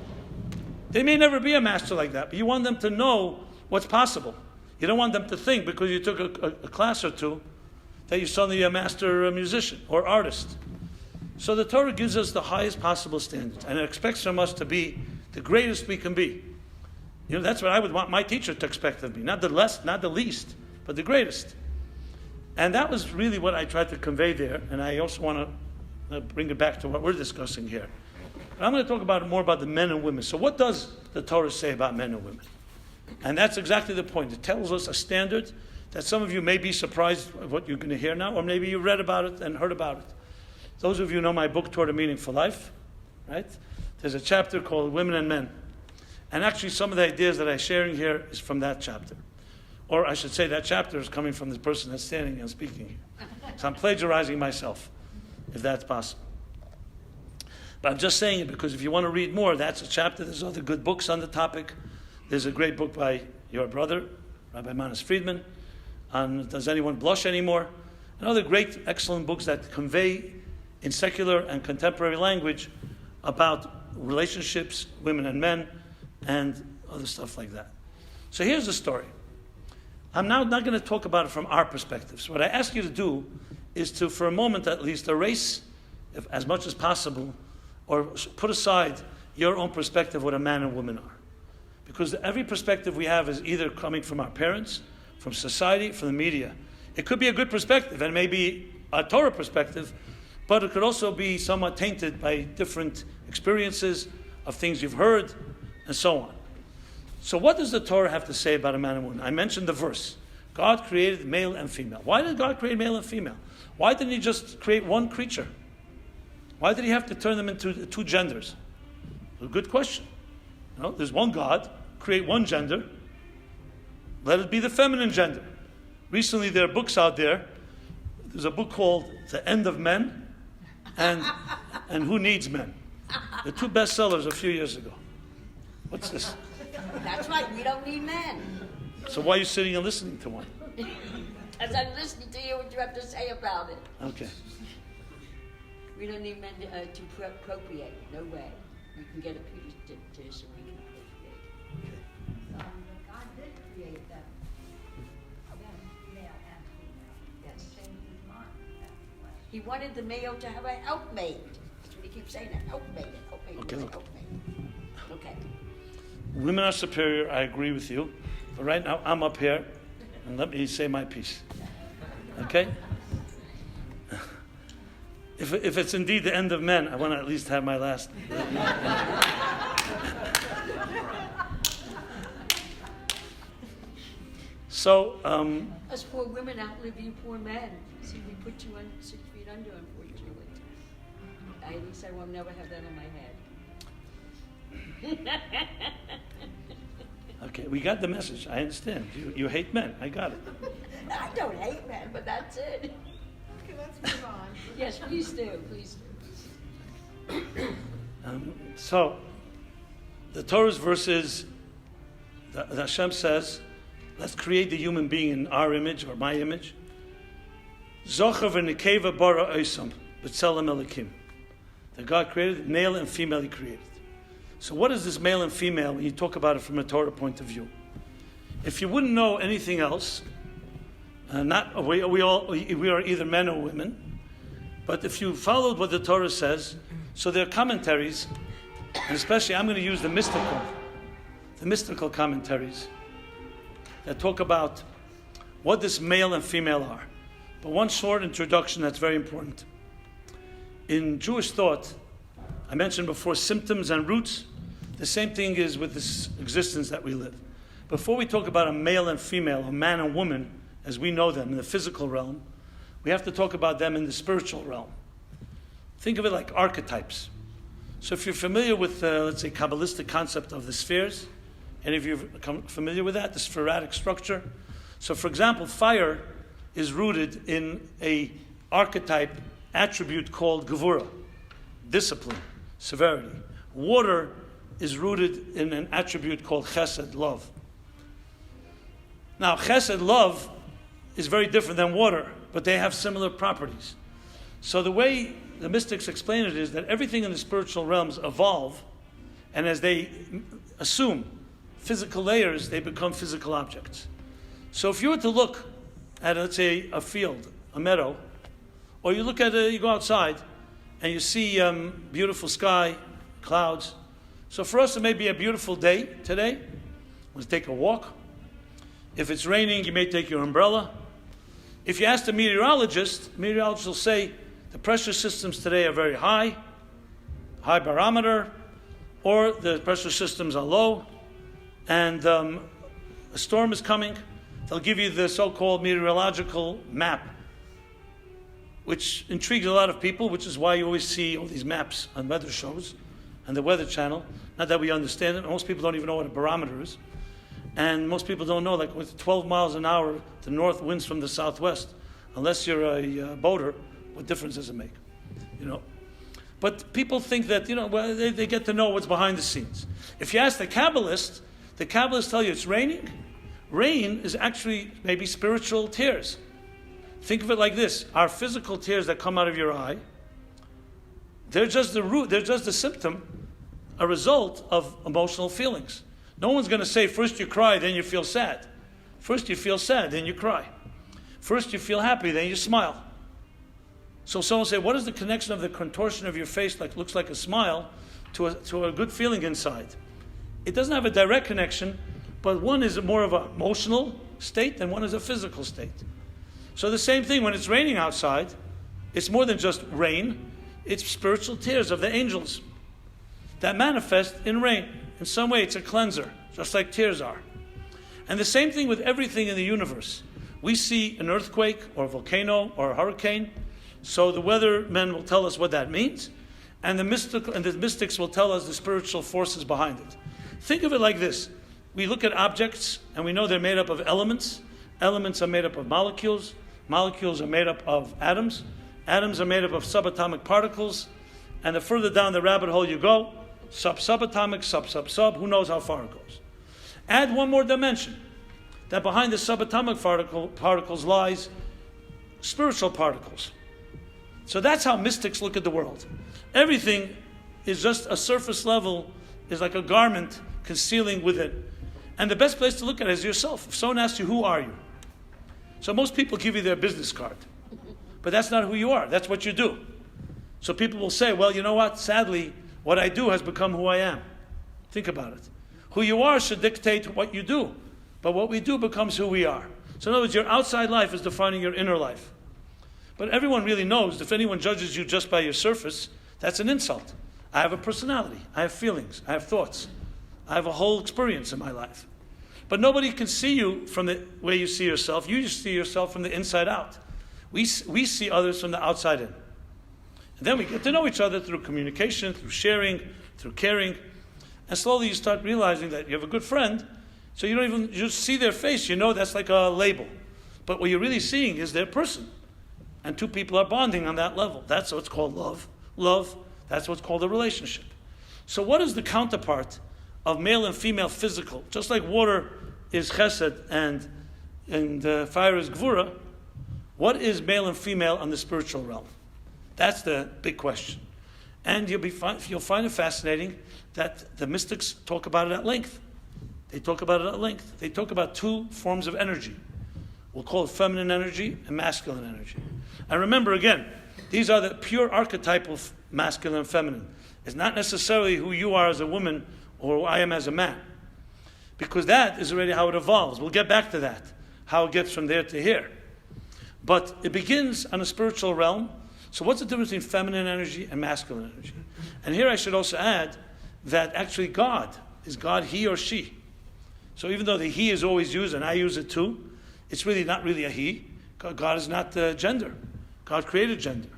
They may never be a master like that, but you want them to know what's possible. You don't want them to think because you took a class or two that you're suddenly a master musician or artist. So the Torah gives us the highest possible standards, and it expects from us to be the greatest we can be. That's what I would want my teacher to expect of me. Not the least, but the greatest. And that was really what I tried to convey there, and I also want to bring it back to what we're discussing here. But I'm going to talk more about the men and women. So what does the Torah say about men and women? And that's exactly the point. It tells us a standard that some of you may be surprised at what you're going to hear now, or maybe you read about it and heard about it. Those of you who know my book, Toward a Meaningful Life, right? There's a chapter called Women and Men. And actually some of the ideas that I'm sharing here is from that chapter. Or I should say that chapter is coming from the person that's standing and speaking here. So I'm plagiarizing myself, if that's possible. But I'm just saying it because if you want to read more, that's a chapter. There's other good books on the topic. There's a great book by your brother, Rabbi Manis Friedman, on Does Anyone Blush Anymore? And other great, excellent books that convey in secular and contemporary language about relationships, women and men, and other stuff like that. So here's the story. I'm now not going to talk about it from our perspective. So what I ask you to do is to, for a moment at least, erase, as much as possible, or put aside your own perspective what a man and woman are. Because every perspective we have is either coming from our parents, from society, from the media. It could be a good perspective, and maybe a Torah perspective, but it could also be somewhat tainted by different experiences of things you've heard, and so on. So what does the Torah have to say about a man and woman? I mentioned the verse. God created male and female. Why did God create male and female? Why didn't he just create one creature? Why did he have to turn them into two genders? A good question. You know, there's one God, create one gender, let it be the feminine gender. Recently there are books out there. There's a book called The End of Men and Who Needs Men. The two bestsellers a few years ago. What's this? That's right, we don't need men. So why are you sitting and listening to one? As I'm listening to you, what you have to say about it. Okay. We don't need men to procreate. No way. We can get a pediatrician. We can procreate. God did create them. Again, male and female. Yes. He changed his mind. That's the question. He wanted the male to have a helpmate. That's what he keeps saying, a helpmate, a helpmate, Okay, a look. helpmate. Okay. Women are superior, I agree with you. But right now, I'm up here, and let me say my piece. Okay? If it's indeed the end of men, I want to at least have my last. So, Us poor women outlive you poor men. See, we put you on 6 feet under, unfortunately. At least I will never have that on my head. okay, we got the message. I understand. You hate men. I got it. I don't hate men, but that's it. Okay, let's move on. Yes, please do, please do. So, the Torah's verse is, the Hashem says, let's create the human being in our image, or my image. Zocher v'nekeva bara oisam, b'tzelem elikim. That God created, male and female he created. So what is this male and female when you talk about it from a Torah point of view? If you wouldn't know anything else, we are either men or women, but if you followed what the Torah says, so there are commentaries, and especially I'm going to use the mystical commentaries that talk about what this male and female are. But one short introduction that's very important. In Jewish thought, I mentioned before symptoms and roots. The same thing is with this existence that we live. Before we talk about a male and female, a man and woman, as we know them in the physical realm, we have to talk about them in the spiritual realm. Think of it like archetypes. So if you're familiar with, let's say, Kabbalistic concept of the spheres, any of you familiar with that, the sporadic structure? So for example, fire is rooted in a archetype attribute called gevura, discipline, severity. Water is rooted in an attribute called chesed, love. Now, chesed, love, is very different than water, but they have similar properties. So the way the mystics explain it is that everything in the spiritual realms evolve, and as they assume physical layers, they become physical objects. So if you were to look at, let's say, a field, a meadow, or you look at you go outside, and you see beautiful sky, clouds. So for us, it may be a beautiful day today. Let's take a walk. If it's raining, you may take your umbrella. If you ask the meteorologist will say the pressure systems today are very high barometer, or the pressure systems are low, and a storm is coming. They'll give you the so-called meteorological map. which intrigues a lot of people, which is why you always see all these maps on weather shows and the Weather Channel. Not that we understand it. Most people don't even know what a barometer is. And most people don't know, like with 12 miles an hour, the north winds from the southwest. Unless you're a boater, what difference does it make? You know. But people think that, well, they get to know what's behind the scenes. If you ask the Kabbalists tell you it's raining. Rain is actually maybe spiritual tears. Think of it like this. Our physical tears that come out of your eye, they're just the root, they're just the symptom, a result of emotional feelings. No one's going to say, first you cry, then you feel sad. First you feel sad, then you cry. First you feel happy, then you smile. So someone say, what is the connection of the contortion of your face that looks like a smile to a good feeling inside? It doesn't have a direct connection, but one is more of an emotional state and one is a physical state. So the same thing when it's raining outside, it's more than just rain, it's spiritual tears of the angels that manifest in rain. In some way it's a cleanser, just like tears are. And the same thing with everything in the universe. We see an earthquake or a volcano or a hurricane, so the weathermen will tell us what that means, and the mystics will tell us the spiritual forces behind it. Think of it like this. We look at objects and we know they're made up of elements. Elements are made up of molecules. Molecules are made up of atoms. Atoms are made up of subatomic particles. And the further down the rabbit hole you go, subatomic, sub, who knows how far it goes. Add one more dimension, that behind the subatomic particles lies spiritual particles. So that's how mystics look at the world. Everything is just a surface level, is like a garment concealing within. And the best place to look at it is yourself. If someone asks you, who are you? So most people give you their business card. But that's not who you are. That's what you do. So people will say, well, you know what? Sadly, what I do has become who I am. Think about it. Who you are should dictate what you do. But what we do becomes who we are. So in other words, your outside life is defining your inner life. But everyone really knows, if anyone judges you just by your surface, that's an insult. I have a personality. I have feelings. I have thoughts. I have a whole experience in my life. But nobody can see you from the way you see yourself. You just see yourself from the inside out. We see others from the outside in. And then we get to know each other through communication, through sharing, through caring. And slowly you start realizing that you have a good friend, so you don't even you just see their face. You know that's like a label. But what you're really seeing is their person. And two people are bonding on that level. That's what's called love. Love, that's what's called a relationship. So what is the counterpart of male and female physical? Just like water is chesed and fire is gvura, what is male and female on the spiritual realm? That's the big question. And you'll find it fascinating that the mystics talk about it at length. They talk about it at length. They talk about two forms of energy. We'll call it feminine energy and masculine energy. And remember again, these are the pure archetypal masculine and feminine. It's not necessarily who you are as a woman or who I am as a man. Because that is already how it evolves. We'll get back to that, how it gets from there to here. But it begins on a spiritual realm. So what's the difference between feminine energy and masculine energy? And here I should also add that actually God, is God he or she? So even though the he is always used, and I use it too, it's really not really a he. God is not gender. God created gender.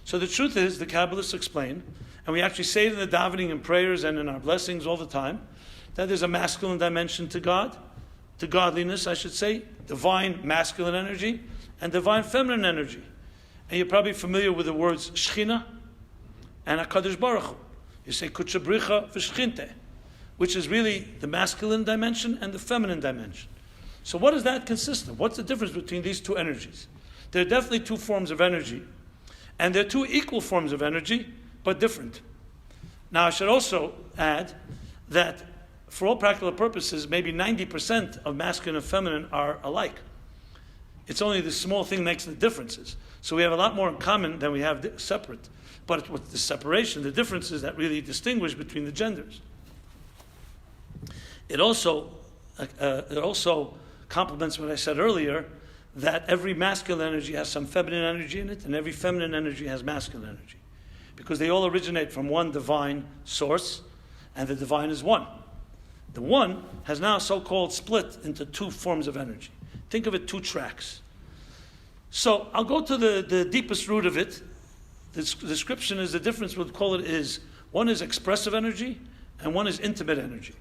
So the truth is, the Kabbalists explain, and we actually say it in the davening and prayers and in our blessings all the time, that there's a masculine dimension to God, to godliness, I should say, divine masculine energy, and divine feminine energy. And you're probably familiar with the words Shechina and HaKadosh Baruch Hu. You say Kutcha Bricha v'Shechinte, which is really the masculine dimension and the feminine dimension. So what does that consist of? What's the difference between these two energies? There are definitely two forms of energy, and they're two equal forms of energy, but different. Now I should also add that for all practical purposes, maybe 90% of masculine and feminine are alike. It's only the small thing that makes the differences. So we have a lot more in common than we have separate. But with the separation, the differences that really distinguish between the genders. It also complements what I said earlier, that every masculine energy has some feminine energy in it, and every feminine energy has masculine energy. Because they all originate from one divine source, and the divine is one. The one has now so-called split into two forms of energy. Think of it two tracks. So I'll go to the deepest root of it. The description is the difference, we'll call it is, one is expressive energy and one is intimate energy.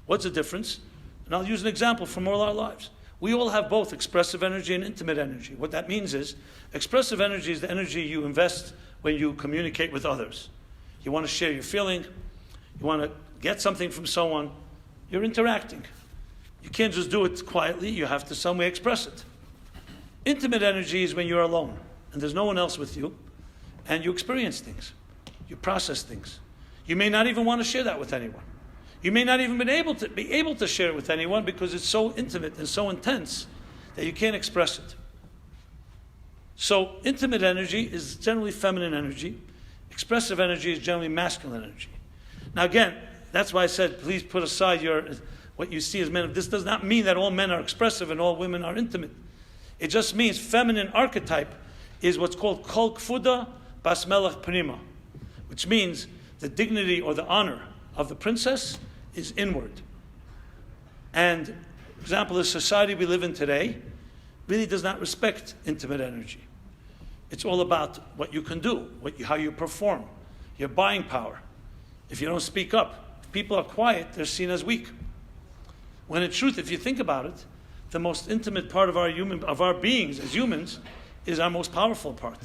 What's the difference? And I'll use an example from all our lives. We all have both expressive energy and intimate energy. What that means is, expressive energy is the energy you invest when you communicate with others. You want to share your feeling, you want to get something from someone, you're interacting. You can't just do it quietly, you have to some way express it. Intimate energy is when you're alone and there's no one else with you and you experience things, you process things. You may not even want to share that with anyone. You may not even be able to share it with anyone because it's so intimate and so intense that you can't express it. So intimate energy is generally feminine energy. Expressive energy is generally masculine energy. Now again, that's why I said, please put aside what you see as men. This does not mean that all men are expressive and all women are intimate. It just means feminine archetype is what's called kol kfuda bas melech prima, which means the dignity or the honor of the princess is inward. And, for example, the society we live in today really does not respect intimate energy. It's all about what you can do, how you perform, your buying power. If you don't speak up, if people are quiet, they're seen as weak. When in truth, if you think about it, the most intimate part of our beings as humans is our most powerful part.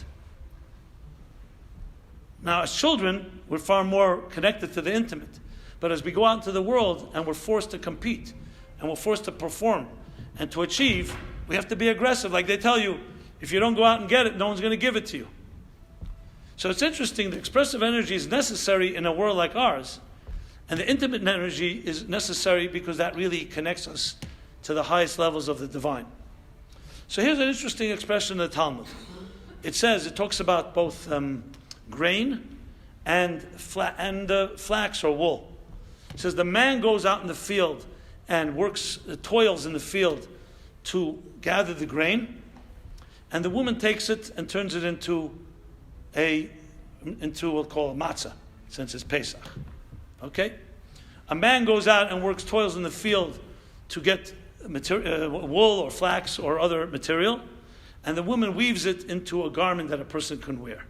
Now, as children, we're far more connected to the intimate. But as we go out into the world and we're forced to compete and we're forced to perform and to achieve, we have to be aggressive. Like they tell you, if you don't go out and get it, no one's going to give it to you. So it's interesting, the expressive energy is necessary in a world like ours. And the intimate energy is necessary because that really connects us to the highest levels of the divine. So here's an interesting expression in the Talmud. It talks about both grain and flax or wool. It says the man goes out in the field and toils in the field to gather the grain, and the woman takes it and turns it into we'll call a matzah, since it's Pesach. Okay? A man goes out and toils in the field to get wool or flax or other material, and the woman weaves it into a garment that a person can wear.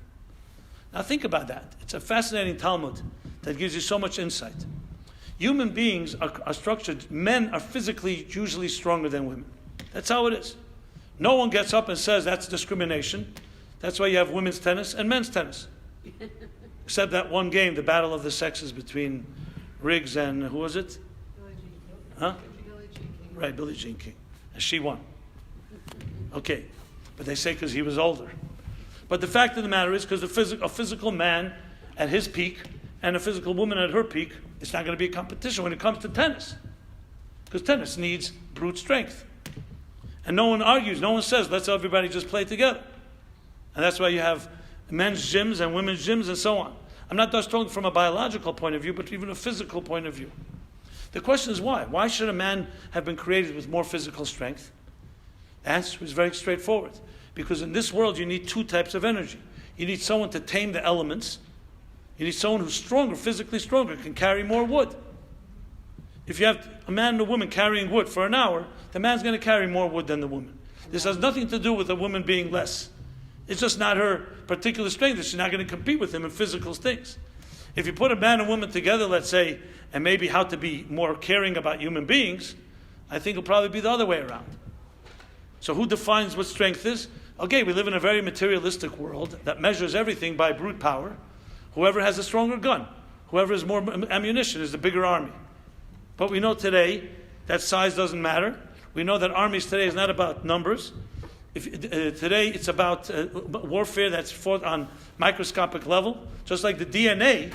Now think about that. It's a fascinating Talmud that gives you so much insight. Human beings are structured. Men are physically usually stronger than women. That's how it is. No one gets up and says that's discrimination. That's why you have women's tennis and men's tennis. Except that one game, the battle of the sexes between Riggs and, who was it? Billie Jean King. Huh? Billie Jean King. Right, Billie Jean King. And she won. Okay. But they say because he was older. But the fact of the matter is, because a physical man at his peak and a physical woman at her peak, it's not going to be a competition when it comes to tennis. Because tennis needs brute strength. And no one argues, no one says, let's everybody just play together. And that's why you have men's gyms and women's gyms and so on. I'm not just talking from a biological point of view, but even a physical point of view. The question is why? Why should a man have been created with more physical strength? The answer is very straightforward. Because in this world you need two types of energy. You need someone to tame the elements. You need someone who's stronger, physically stronger, can carry more wood. If you have a man and a woman carrying wood for an hour, the man's going to carry more wood than the woman. This has nothing to do with the woman being less. It's just not her particular strength. She's not going to compete with him in physical things. If you put a man and woman together, let's say, and maybe how to be more caring about human beings, I think it'll probably be the other way around. So who defines what strength is? Okay, we live in a very materialistic world that measures everything by brute power. Whoever has a stronger gun, whoever has more ammunition is the bigger army. But we know today that size doesn't matter. We know that armies today is not about numbers. Today it's about warfare that's fought on microscopic level. Just like the DNA,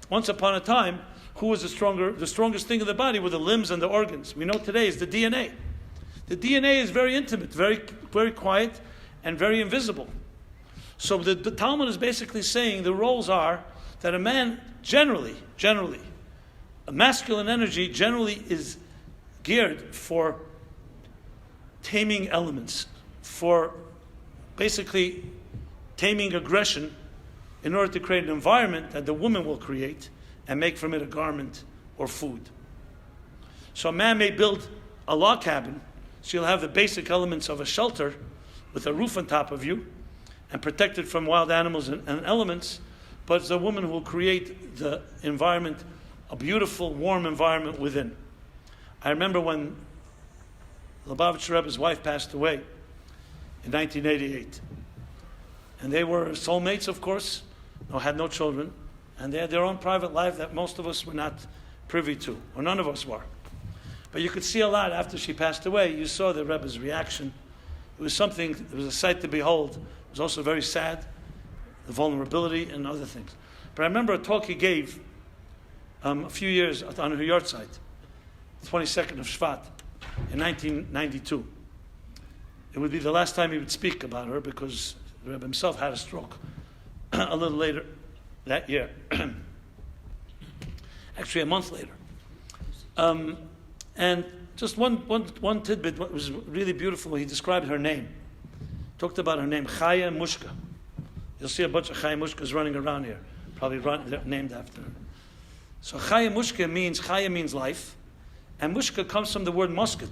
once upon a time, who was the strongest thing in the body were the limbs and the organs. We know today is the DNA. The DNA is very intimate, very, very quiet, and very invisible. So the Talmud is basically saying the roles are that a man generally, a masculine energy generally is geared for taming elements, for basically taming aggression in order to create an environment that the woman will create and make from it a garment or food. So a man may build a log cabin, so you'll have the basic elements of a shelter, with a roof on top of you and protected from wild animals and elements, but it's a woman who will create the environment, a beautiful, warm environment within. I remember when Lubavitcher Rebbe's wife passed away in 1988. And they were soulmates, of course, had no children, and they had their own private life that most of us were not privy to, or none of us were. But you could see a lot after she passed away. You saw the Rebbe's reaction. It was something, it was a sight to behold. It was also very sad, the vulnerability and other things. But I remember a talk he gave a few years on her yahrzeit, 22nd of Shvat, in 1992. It would be the last time he would speak about her because the Rebbe himself had a stroke a little later that year. Actually, a month later. And just one tidbit, what was really beautiful, he described her name. Talked about her name, Chaya Mushka. You'll see a bunch of Chaya Mushkas running around here, probably named after her. So Chaya Mushka means life, and Mushka comes from the word muscat,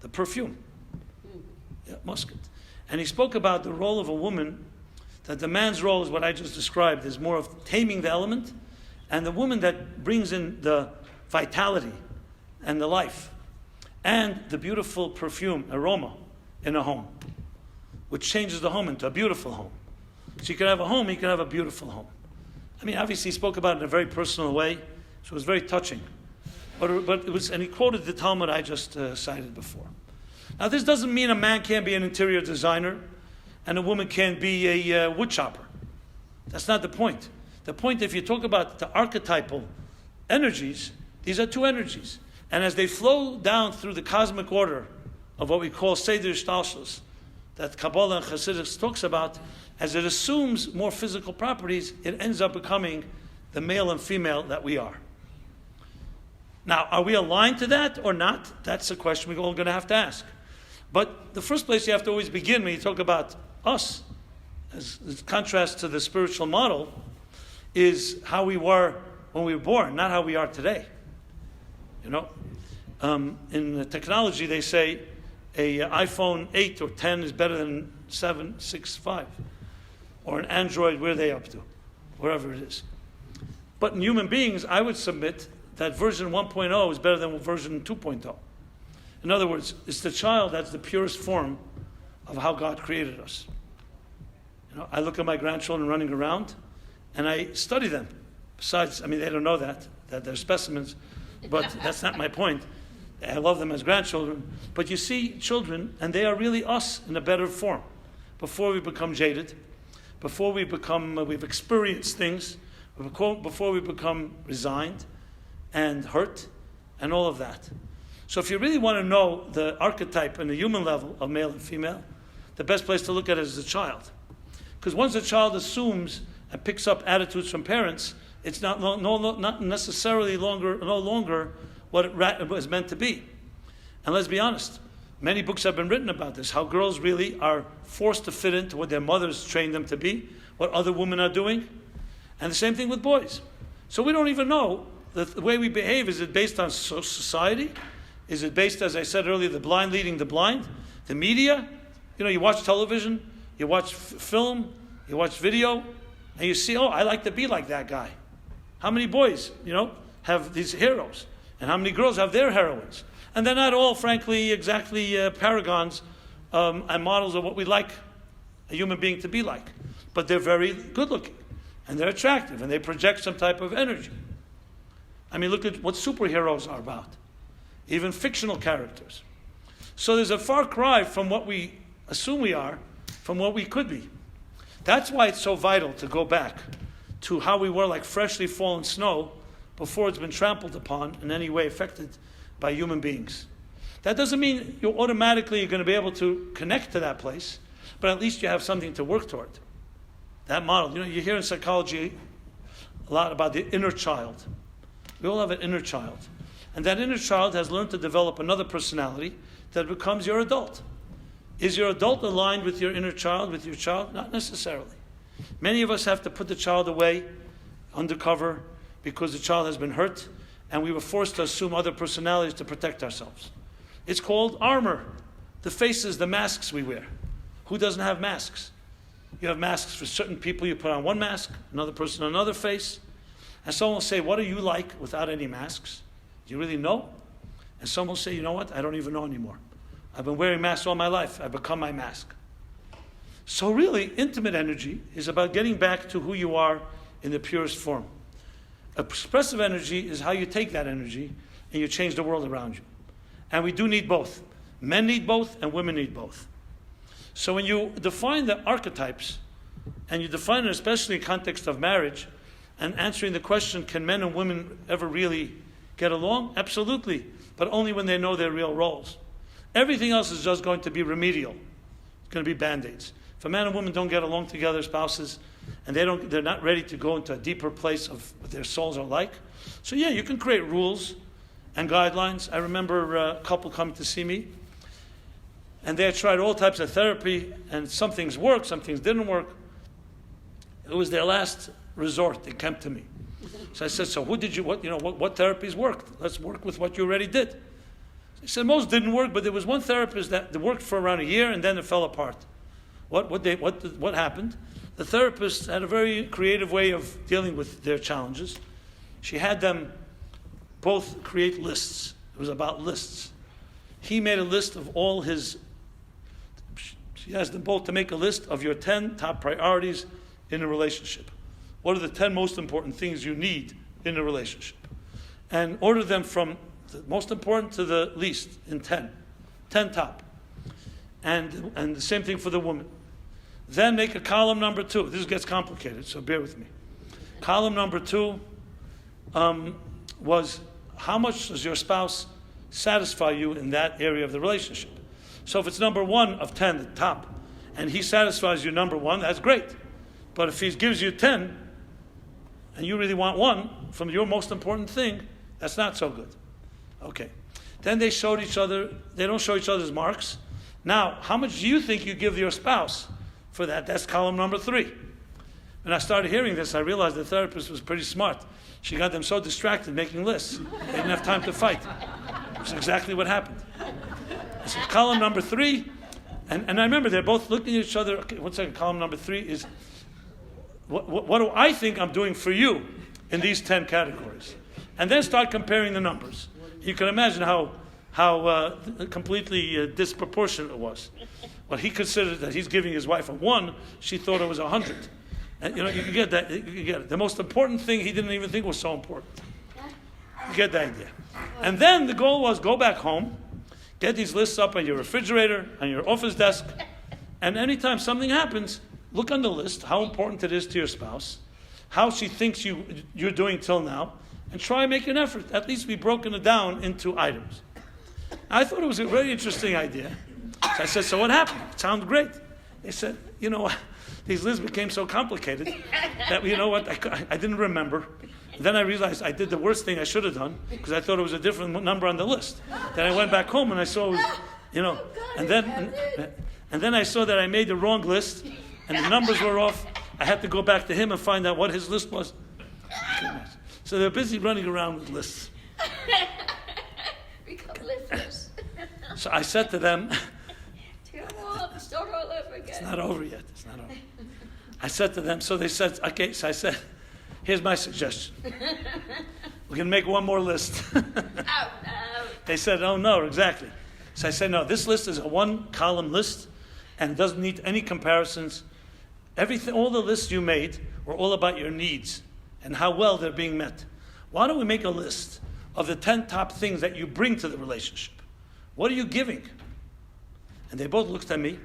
the perfume. Yeah, muscat. And he spoke about the role of a woman, that the man's role is what I just described, is more of taming the element, and the woman that brings in the vitality and the life, and the beautiful perfume, aroma, in a home, which changes the home into a beautiful home. So you can have a home, you can have a beautiful home. I mean, obviously he spoke about it in a very personal way, so it was very touching. But it was, and he quoted the Talmud I just cited before. Now, this doesn't mean a man can't be an interior designer and a woman can't be a wood chopper. That's not the point. The point, if you talk about the archetypal energies, these are two energies. And as they flow down through the cosmic order of what we call Seder Shtalshus, that Kabbalah and Hasidus talks about, as it assumes more physical properties, it ends up becoming the male and female that we are. Now, are we aligned to that or not? That's a question we're all going to have to ask. But the first place you have to always begin when you talk about us, as contrast to the spiritual model, is how we were when we were born, not how we are today. You know, in the technology they say a iPhone 8 or 10 is better than 7, 6, 5. Or an Android, where are they up to? Wherever it is. But in human beings, I would submit that version 1.0 is better than version 2.0. In other words, it's the child that's the purest form of how God created us. You know, I look at my grandchildren running around, and I study them. Besides, I mean, they don't know that they're specimens, but that's not my point. I love them as grandchildren. But you see children, and they are really us in a better form. Before we become jaded, before we become, we've experienced things, before we become resigned and hurt, and all of that. So if you really want to know the archetype and the human level of male and female, the best place to look at it is the child. Because once a child assumes and picks up attitudes from parents, it's not necessarily no longer what it was meant to be. And let's be honest, many books have been written about this, how girls really are forced to fit into what their mothers trained them to be, what other women are doing, and the same thing with boys. So we don't even know the way we behave. Is it based on society? Is it based, as I said earlier, the blind leading the blind? The media? You know, you watch television, you watch film, you watch video, and you see, oh, I like to be like that guy. How many boys, have these heroes? And how many girls have their heroines? And they're not all, frankly, exactly paragons and models of what we like a human being to be like. But they're very good looking, and they're attractive, and they project some type of energy. I mean, look at what superheroes are about. Even fictional characters. So there's a far cry from what we assume we are, from what we could be. That's why it's so vital to go back to how we were like freshly fallen snow before it's been trampled upon in any way affected by human beings. That doesn't mean you're going to be able to connect to that place, but at least you have something to work toward. That model. You hear in psychology a lot about the inner child. We all have an inner child. And that inner child has learned to develop another personality that becomes your adult. Is your adult aligned with your inner child, with your child? Not necessarily. Many of us have to put the child away, undercover, because the child has been hurt, and we were forced to assume other personalities to protect ourselves. It's called armor, the faces, the masks we wear. Who doesn't have masks? You have masks for certain people. You put on one mask, another person another face. And someone will say, what are you like without any masks? Do you really know? And someone will say, you know what? I don't even know anymore. I've been wearing masks all my life. I've become my mask. So really, intimate energy is about getting back to who you are in the purest form. Expressive energy is how you take that energy and you change the world around you. And we do need both. Men need both and women need both. So when you define the archetypes, and you define it especially in context of marriage, and answering the question, can men and women ever really get along? Absolutely, but only when they know their real roles. Everything else is just going to be remedial. It's going to be Band-Aids. If a man and woman don't get along together, spouses, and they're not ready to go into a deeper place of what their souls are like. So yeah, you can create rules and guidelines. I remember a couple coming to see me, and they had tried all types of therapy, and some things worked, some things didn't work. It was their last resort. They came to me. So I said, so what therapies worked? Let's work with what you already did. He said, most didn't work, but there was one therapist that worked for around a year, and then it fell apart. What happened? The therapist had a very creative way of dealing with their challenges. She had them both create lists. It was about lists. He made a list of all his... She asked them both to make a list of your 10 top priorities in a relationship. What are the 10 most important things you need in a relationship? And order them from the most important to the least in 10. 10 top. And the same thing for the woman. Then make a column number 2. This gets complicated, so bear with me. Column number 2 was how much does your spouse satisfy you in that area of the relationship? So if it's number 1 of 10, the top, and he satisfies you number 1, that's great. But if he gives you 10, and you really want 1 from your most important thing, that's not so good. Okay. Then they showed each other, they don't show each other's marks. Now, how much do you think you give your spouse for that? That's column number 3. When I started hearing this, I realized the therapist was pretty smart. She got them so distracted making lists. They didn't have time to fight. That's exactly what happened. So column number 3, and I remember they're both looking at each other. Okay, one second, column number 3 is, what do I think I'm doing for you in these 10 categories? And then start comparing the numbers. You can imagine how completely disproportionate it was. What he considered that he's giving his wife a 1, she thought it was 100. And, you can get that. You can get it. The most important thing he didn't even think was so important. You get the idea. And then the goal was go back home, get these lists up on your refrigerator, on your office desk, and anytime something happens, look on the list how important it is to your spouse, how she thinks you're doing till now, and try and make an effort. At least be broken it down into items. I thought it was a very interesting idea. So I said, so what happened? It sounded great. They said, these lists became so complicated that, I didn't remember. Then I realized I did the worst thing I should have done because I thought it was a different number on the list. Then I went back home and I saw it was, and then I saw that I made the wrong list and the numbers were off. I had to go back to him and find out what his list was. So they're busy running around with lists. Become listless. So I said to them, Start all over again. it's not over yet. It's not over. I said to them, so they said, okay, so I said, here's my suggestion. We're going to make one more list. Oh, no. They said, oh, no, exactly. So I said, no, this list is a 1-column list, and it doesn't need any comparisons. Everything, all the lists you made were all about your needs and how well they're being met. Why don't we make a list of the 10 top things that you bring to the relationship? What are you giving? And they both looked at me,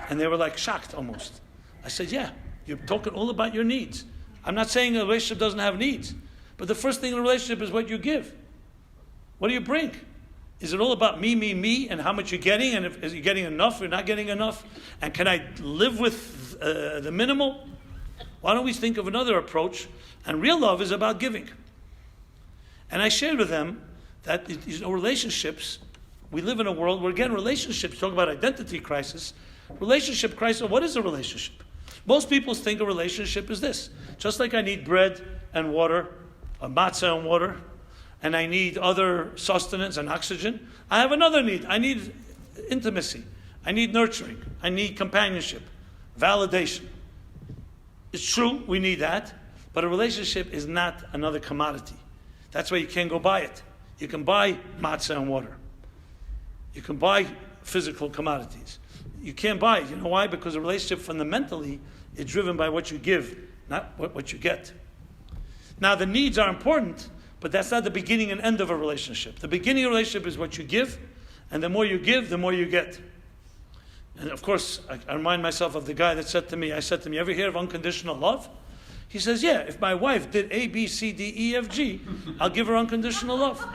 and they were like shocked almost. I said, yeah, you're talking all about your needs. I'm not saying a relationship doesn't have needs, but the first thing in a relationship is what you give. What do you bring? Is it all about me, and how much you're getting, and is you getting enough or not getting enough? And can I live with the minimal? Why don't we think of another approach? And real love is about giving. And I shared with them that relationships, we live in a world where, again, relationships, talk about identity crisis. Relationship crisis, what is a relationship? Most people think a relationship is this. Just like I need bread and water, matzah and water, and I need other sustenance and oxygen, I have another need. I need intimacy. I need nurturing. I need companionship, validation. It's true, we need that, but a relationship is not another commodity. That's why you can't go buy it. You can buy matzah and water. You can buy physical commodities. You can't buy it. You know why? Because a relationship fundamentally is driven by what you give, not what you get. Now, the needs are important, but that's not the beginning and end of a relationship. The beginning of a relationship is what you give, and the more you give, the more you get. And of course, I remind myself of the guy that said to me, you ever hear of unconditional love? He says, yeah, if my wife did A, B, C, D, E, F, G, I'll give her unconditional love.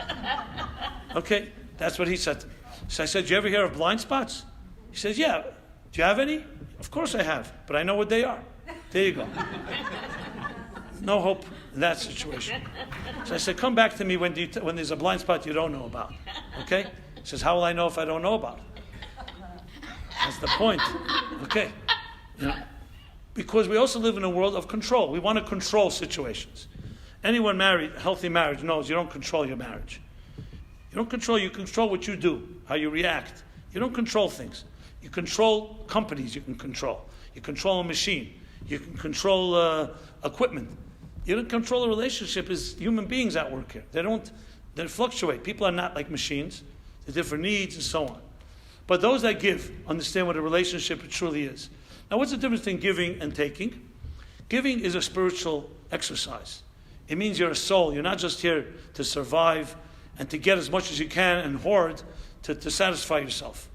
Okay, that's what he said to me. So I said, do you ever hear of blind spots? He says, yeah. Do you have any? Of course I have, but I know what they are. There you go. No hope in that situation. So I said, come back to me when there's a blind spot you don't know about. Okay? He says, how will I know if I don't know about it? That's the point. Okay. You know, because we also live in a world of control. We want to control situations. Anyone married, a healthy marriage, knows you don't control your marriage. You control what you do, how you react. You don't control things. You control companies you can control. You control a machine. You can control equipment. You don't control a relationship as human beings at work here. They fluctuate. People are not like machines. They have different needs and so on. But those that give understand what a relationship truly is. Now, what's the difference between giving and taking? Giving is a spiritual exercise. It means you're a soul. You're not just here to survive and to get as much as you can and hoard to satisfy yourself.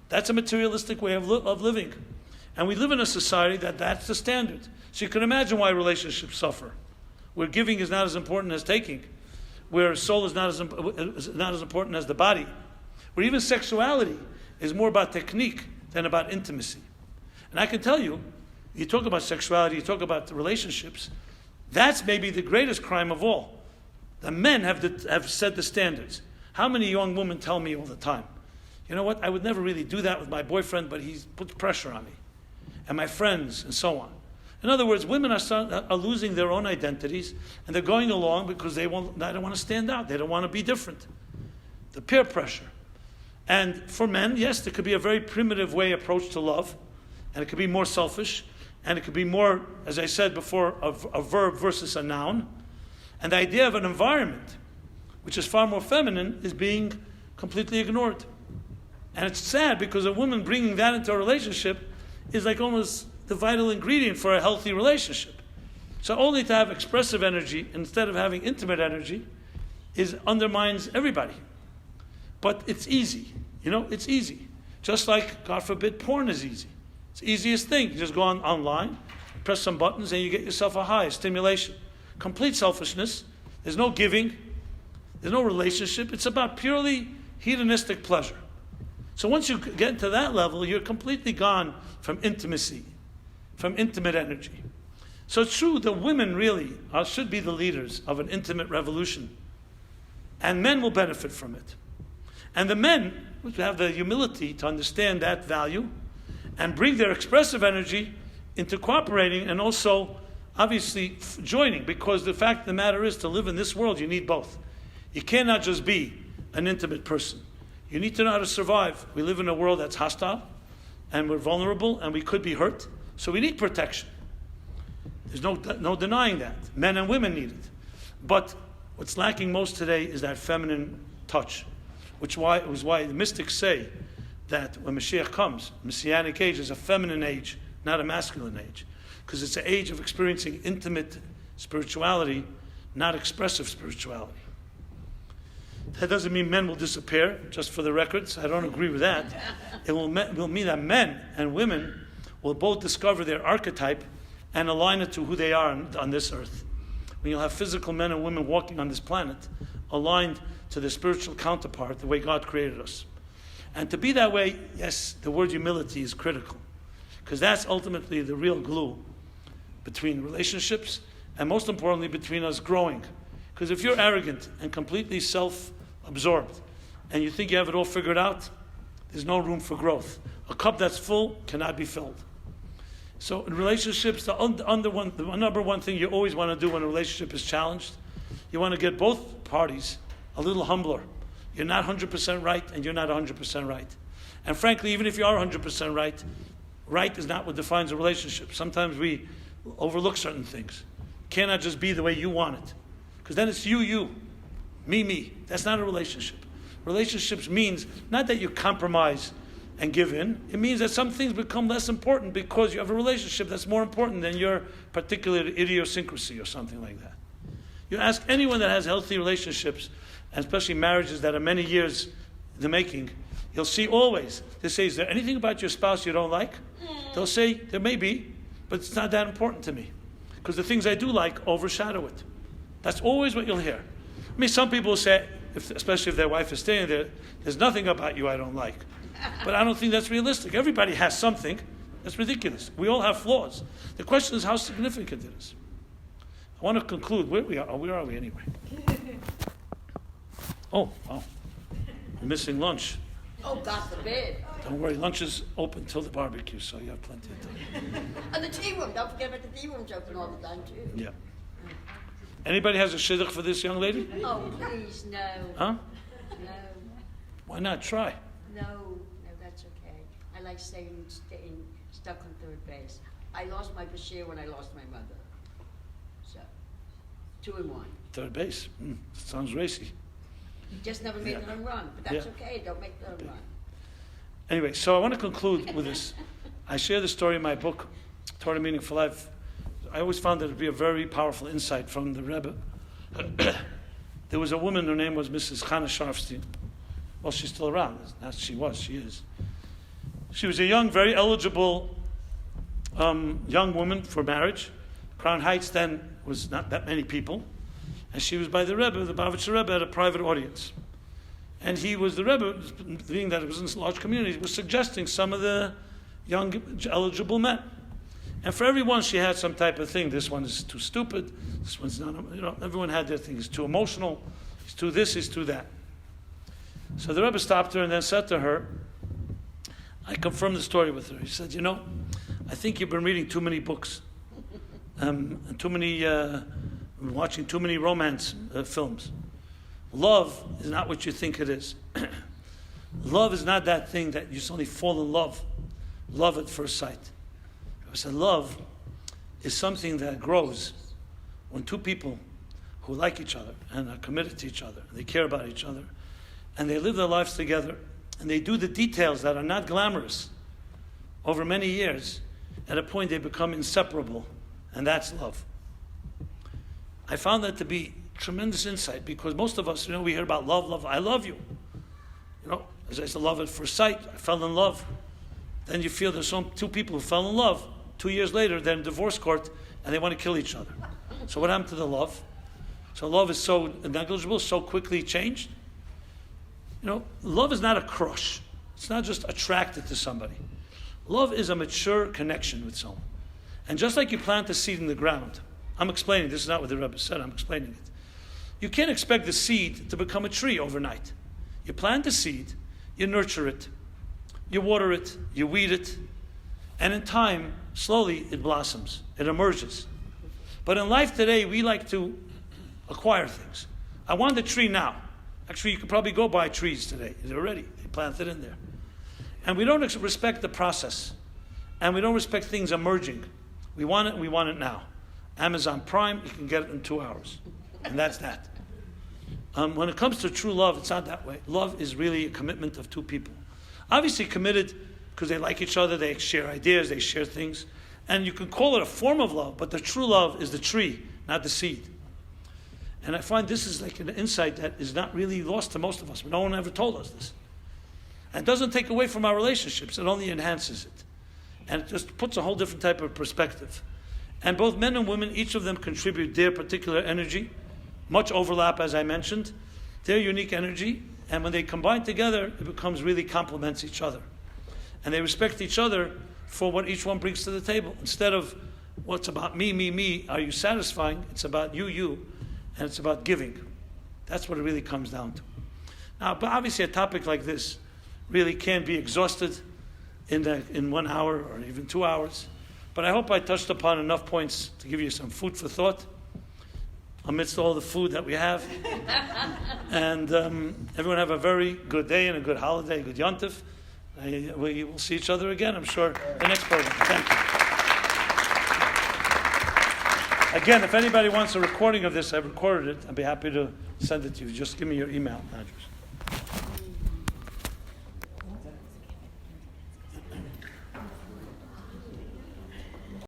That's a materialistic way of living. And we live in a society that's the standard. So you can imagine why relationships suffer. Where giving is not as important as taking. Where soul is not as important as the body. Where even sexuality is more about technique than about intimacy. And I can tell you, you talk about sexuality, you talk about relationships, that's maybe the greatest crime of all. The men have set the standards. How many young women tell me all the time, you know what, I would never really do that with my boyfriend, but he puts pressure on me. And my friends, and so on. In other words, women are losing their own identities, and they're going along because they don't want to stand out. They don't want to be different. The peer pressure. And for men, yes, there could be a very primitive way approach to love, and it could be more selfish, and it could be more, as I said before, a verb versus a noun. And the idea of an environment, which is far more feminine, is being completely ignored. And it's sad because a woman bringing that into a relationship is like almost the vital ingredient for a healthy relationship. So only to have expressive energy instead of having intimate energy undermines everybody. But it's easy. It's easy. Just like, God forbid, porn is easy. It's the easiest thing. You just go online, press some buttons, and you get yourself a high, stimulation. Complete selfishness. There's no giving. There's no relationship. It's about purely hedonistic pleasure. So once you get into that level, you're completely gone from intimacy, from intimate energy. So it's true that women really should be the leaders of an intimate revolution. And men will benefit from it. And the men would have the humility to understand that value and bring their expressive energy into cooperating and also, obviously, joining. Because the fact of the matter is, to live in this world, you need both. You cannot just be an intimate person. You need to know how to survive. We live in a world that's hostile, and we're vulnerable, and we could be hurt. So we need protection. There's no denying that. Men and women need it. But what's lacking most today is that feminine touch. Which was why the mystics say that when Mashiach comes, Messianic age is a feminine age, not a masculine age. Because it's an age of experiencing intimate spirituality, not expressive spirituality. That doesn't mean men will disappear, just for the records. I don't agree with that. It will mean that men and women will both discover their archetype and align it to who they are on this earth. When you'll have physical men and women walking on this planet, aligned to the spiritual counterpart, the way God created us. And to be that way, yes, the word humility is critical. Because that's ultimately the real glue between relationships and, most importantly, between us growing. Because if you're arrogant and completely self-absorbed and you think you have it all figured out, there's no room for growth. A cup that's full cannot be filled. So in relationships, the number one thing you always want to do when a relationship is challenged, you want to get both parties a little humbler. You're not 100% right, and you're not 100% right. And frankly, even if you are 100% right, right is not what defines a relationship. Sometimes we overlook certain things. Cannot just be the way you want it. Because then it's you, me. That's not a relationship. Relationships means not that you compromise and give in. It means that some things become less important because you have a relationship that's more important than your particular idiosyncrasy or something like that. You ask anyone that has healthy relationships, and especially marriages that are many years in the making, you'll see always, they say, is there anything about your spouse you don't like? They'll say, there may be, but it's not that important to me. Because the things I do like overshadow it. That's always what you'll hear. I mean, some people say, especially if their wife is staying there, there's nothing about you I don't like. But I don't think that's realistic. Everybody has something. That's ridiculous. We all have flaws. The question is how significant it is. I want to conclude. Where are we anyway? Oh, wow. We're missing lunch. Oh, God forbid. Don't worry, lunch is open till the barbecue, so you have plenty of time. And the tea room. Don't forget about the tea room's open all the time, too. Yeah. Anybody has a shidduch for this young lady? Oh, please, no. Huh? No. Why not try? No, that's okay. I like staying stuck on third base. I lost my Bashir when I lost my mother. So, 2 and 1. Third base. Sounds racy. You just never made the home run, but that's okay. Don't make the home run. Anyway, so I want to conclude with this. I share the story in my book, Torah Meaning for Life. I always found it to be a very powerful insight from the Rebbe. There was a woman, her name was Mrs. Chana Sharfstein. Well, she's still around. Not she is. She was a young, very eligible young woman for marriage. Crown Heights then was not that many people. And she was by the Rebbe, the Bavitcher Rebbe, at a private audience. And he was the Rebbe, being that it was in a large community, was suggesting some of the young eligible men. And for everyone, she had some type of thing. This one is too stupid. This one's not, everyone had their thing. He's too emotional. He's too this, he's too that. So the Rebbe stopped her and then said to her, I confirmed the story with her. He said, I think you've been reading too many books. And watching too many romance films. Love is not what you think it is. Love is not that thing that you suddenly fall in love. Love at first sight. I said love is something that grows when two people who like each other and are committed to each other, and they care about each other, and they live their lives together, and they do the details that are not glamorous over many years. At a point they become inseparable, and that's love. I found that to be tremendous insight because most of us, we hear about love, I love you. As I said, love at first sight, I fell in love. Then you feel there's two people who fell in love. 2 years later, they're in divorce court and they want to kill each other. So what happened to the love? So love is so negligible, so quickly changed. Love is not a crush. It's not just attracted to somebody. Love is a mature connection with someone. And just like you plant a seed in the ground, I'm explaining, this is not what the Rebbe said, I'm explaining it. You can't expect the seed to become a tree overnight. You plant the seed, you nurture it, you water it, you weed it, and in time, slowly it blossoms, it emerges. But in life today, we like to acquire things. I want the tree now. Actually, you could probably go buy trees today. They're ready. They planted in there. And we don't respect the process. And we don't respect things emerging. We want it now. Amazon Prime, you can get it in 2 hours. And that's that. When it comes to true love, it's not that way. Love is really a commitment of two people. Obviously committed because they like each other, they share ideas, they share things. And you can call it a form of love, but the true love is the tree, not the seed. And I find this is like an insight that is not really lost to most of us. No one ever told us this. And it doesn't take away from our relationships, it only enhances it. And it just puts a whole different type of perspective. And both men and women, each of them contribute their particular energy. Much overlap, as I mentioned. Their unique energy. And when they combine together, it becomes really complements each other. And they respect each other for what each one brings to the table. Instead of what's about me, are you satisfying? It's about you, and it's about giving. That's what it really comes down to. Now, but obviously a topic like this really can't be exhausted in 1 hour or even 2 hours. But I hope I touched upon enough points to give you some food for thought amidst all the food that we have. And everyone have a very good day and a good holiday, a good Yontif. We will see each other again, I'm sure, the next program. Thank you. Again, if anybody wants a recording of this, I've recorded it. I'd be happy to send it to you. Just give me your email address.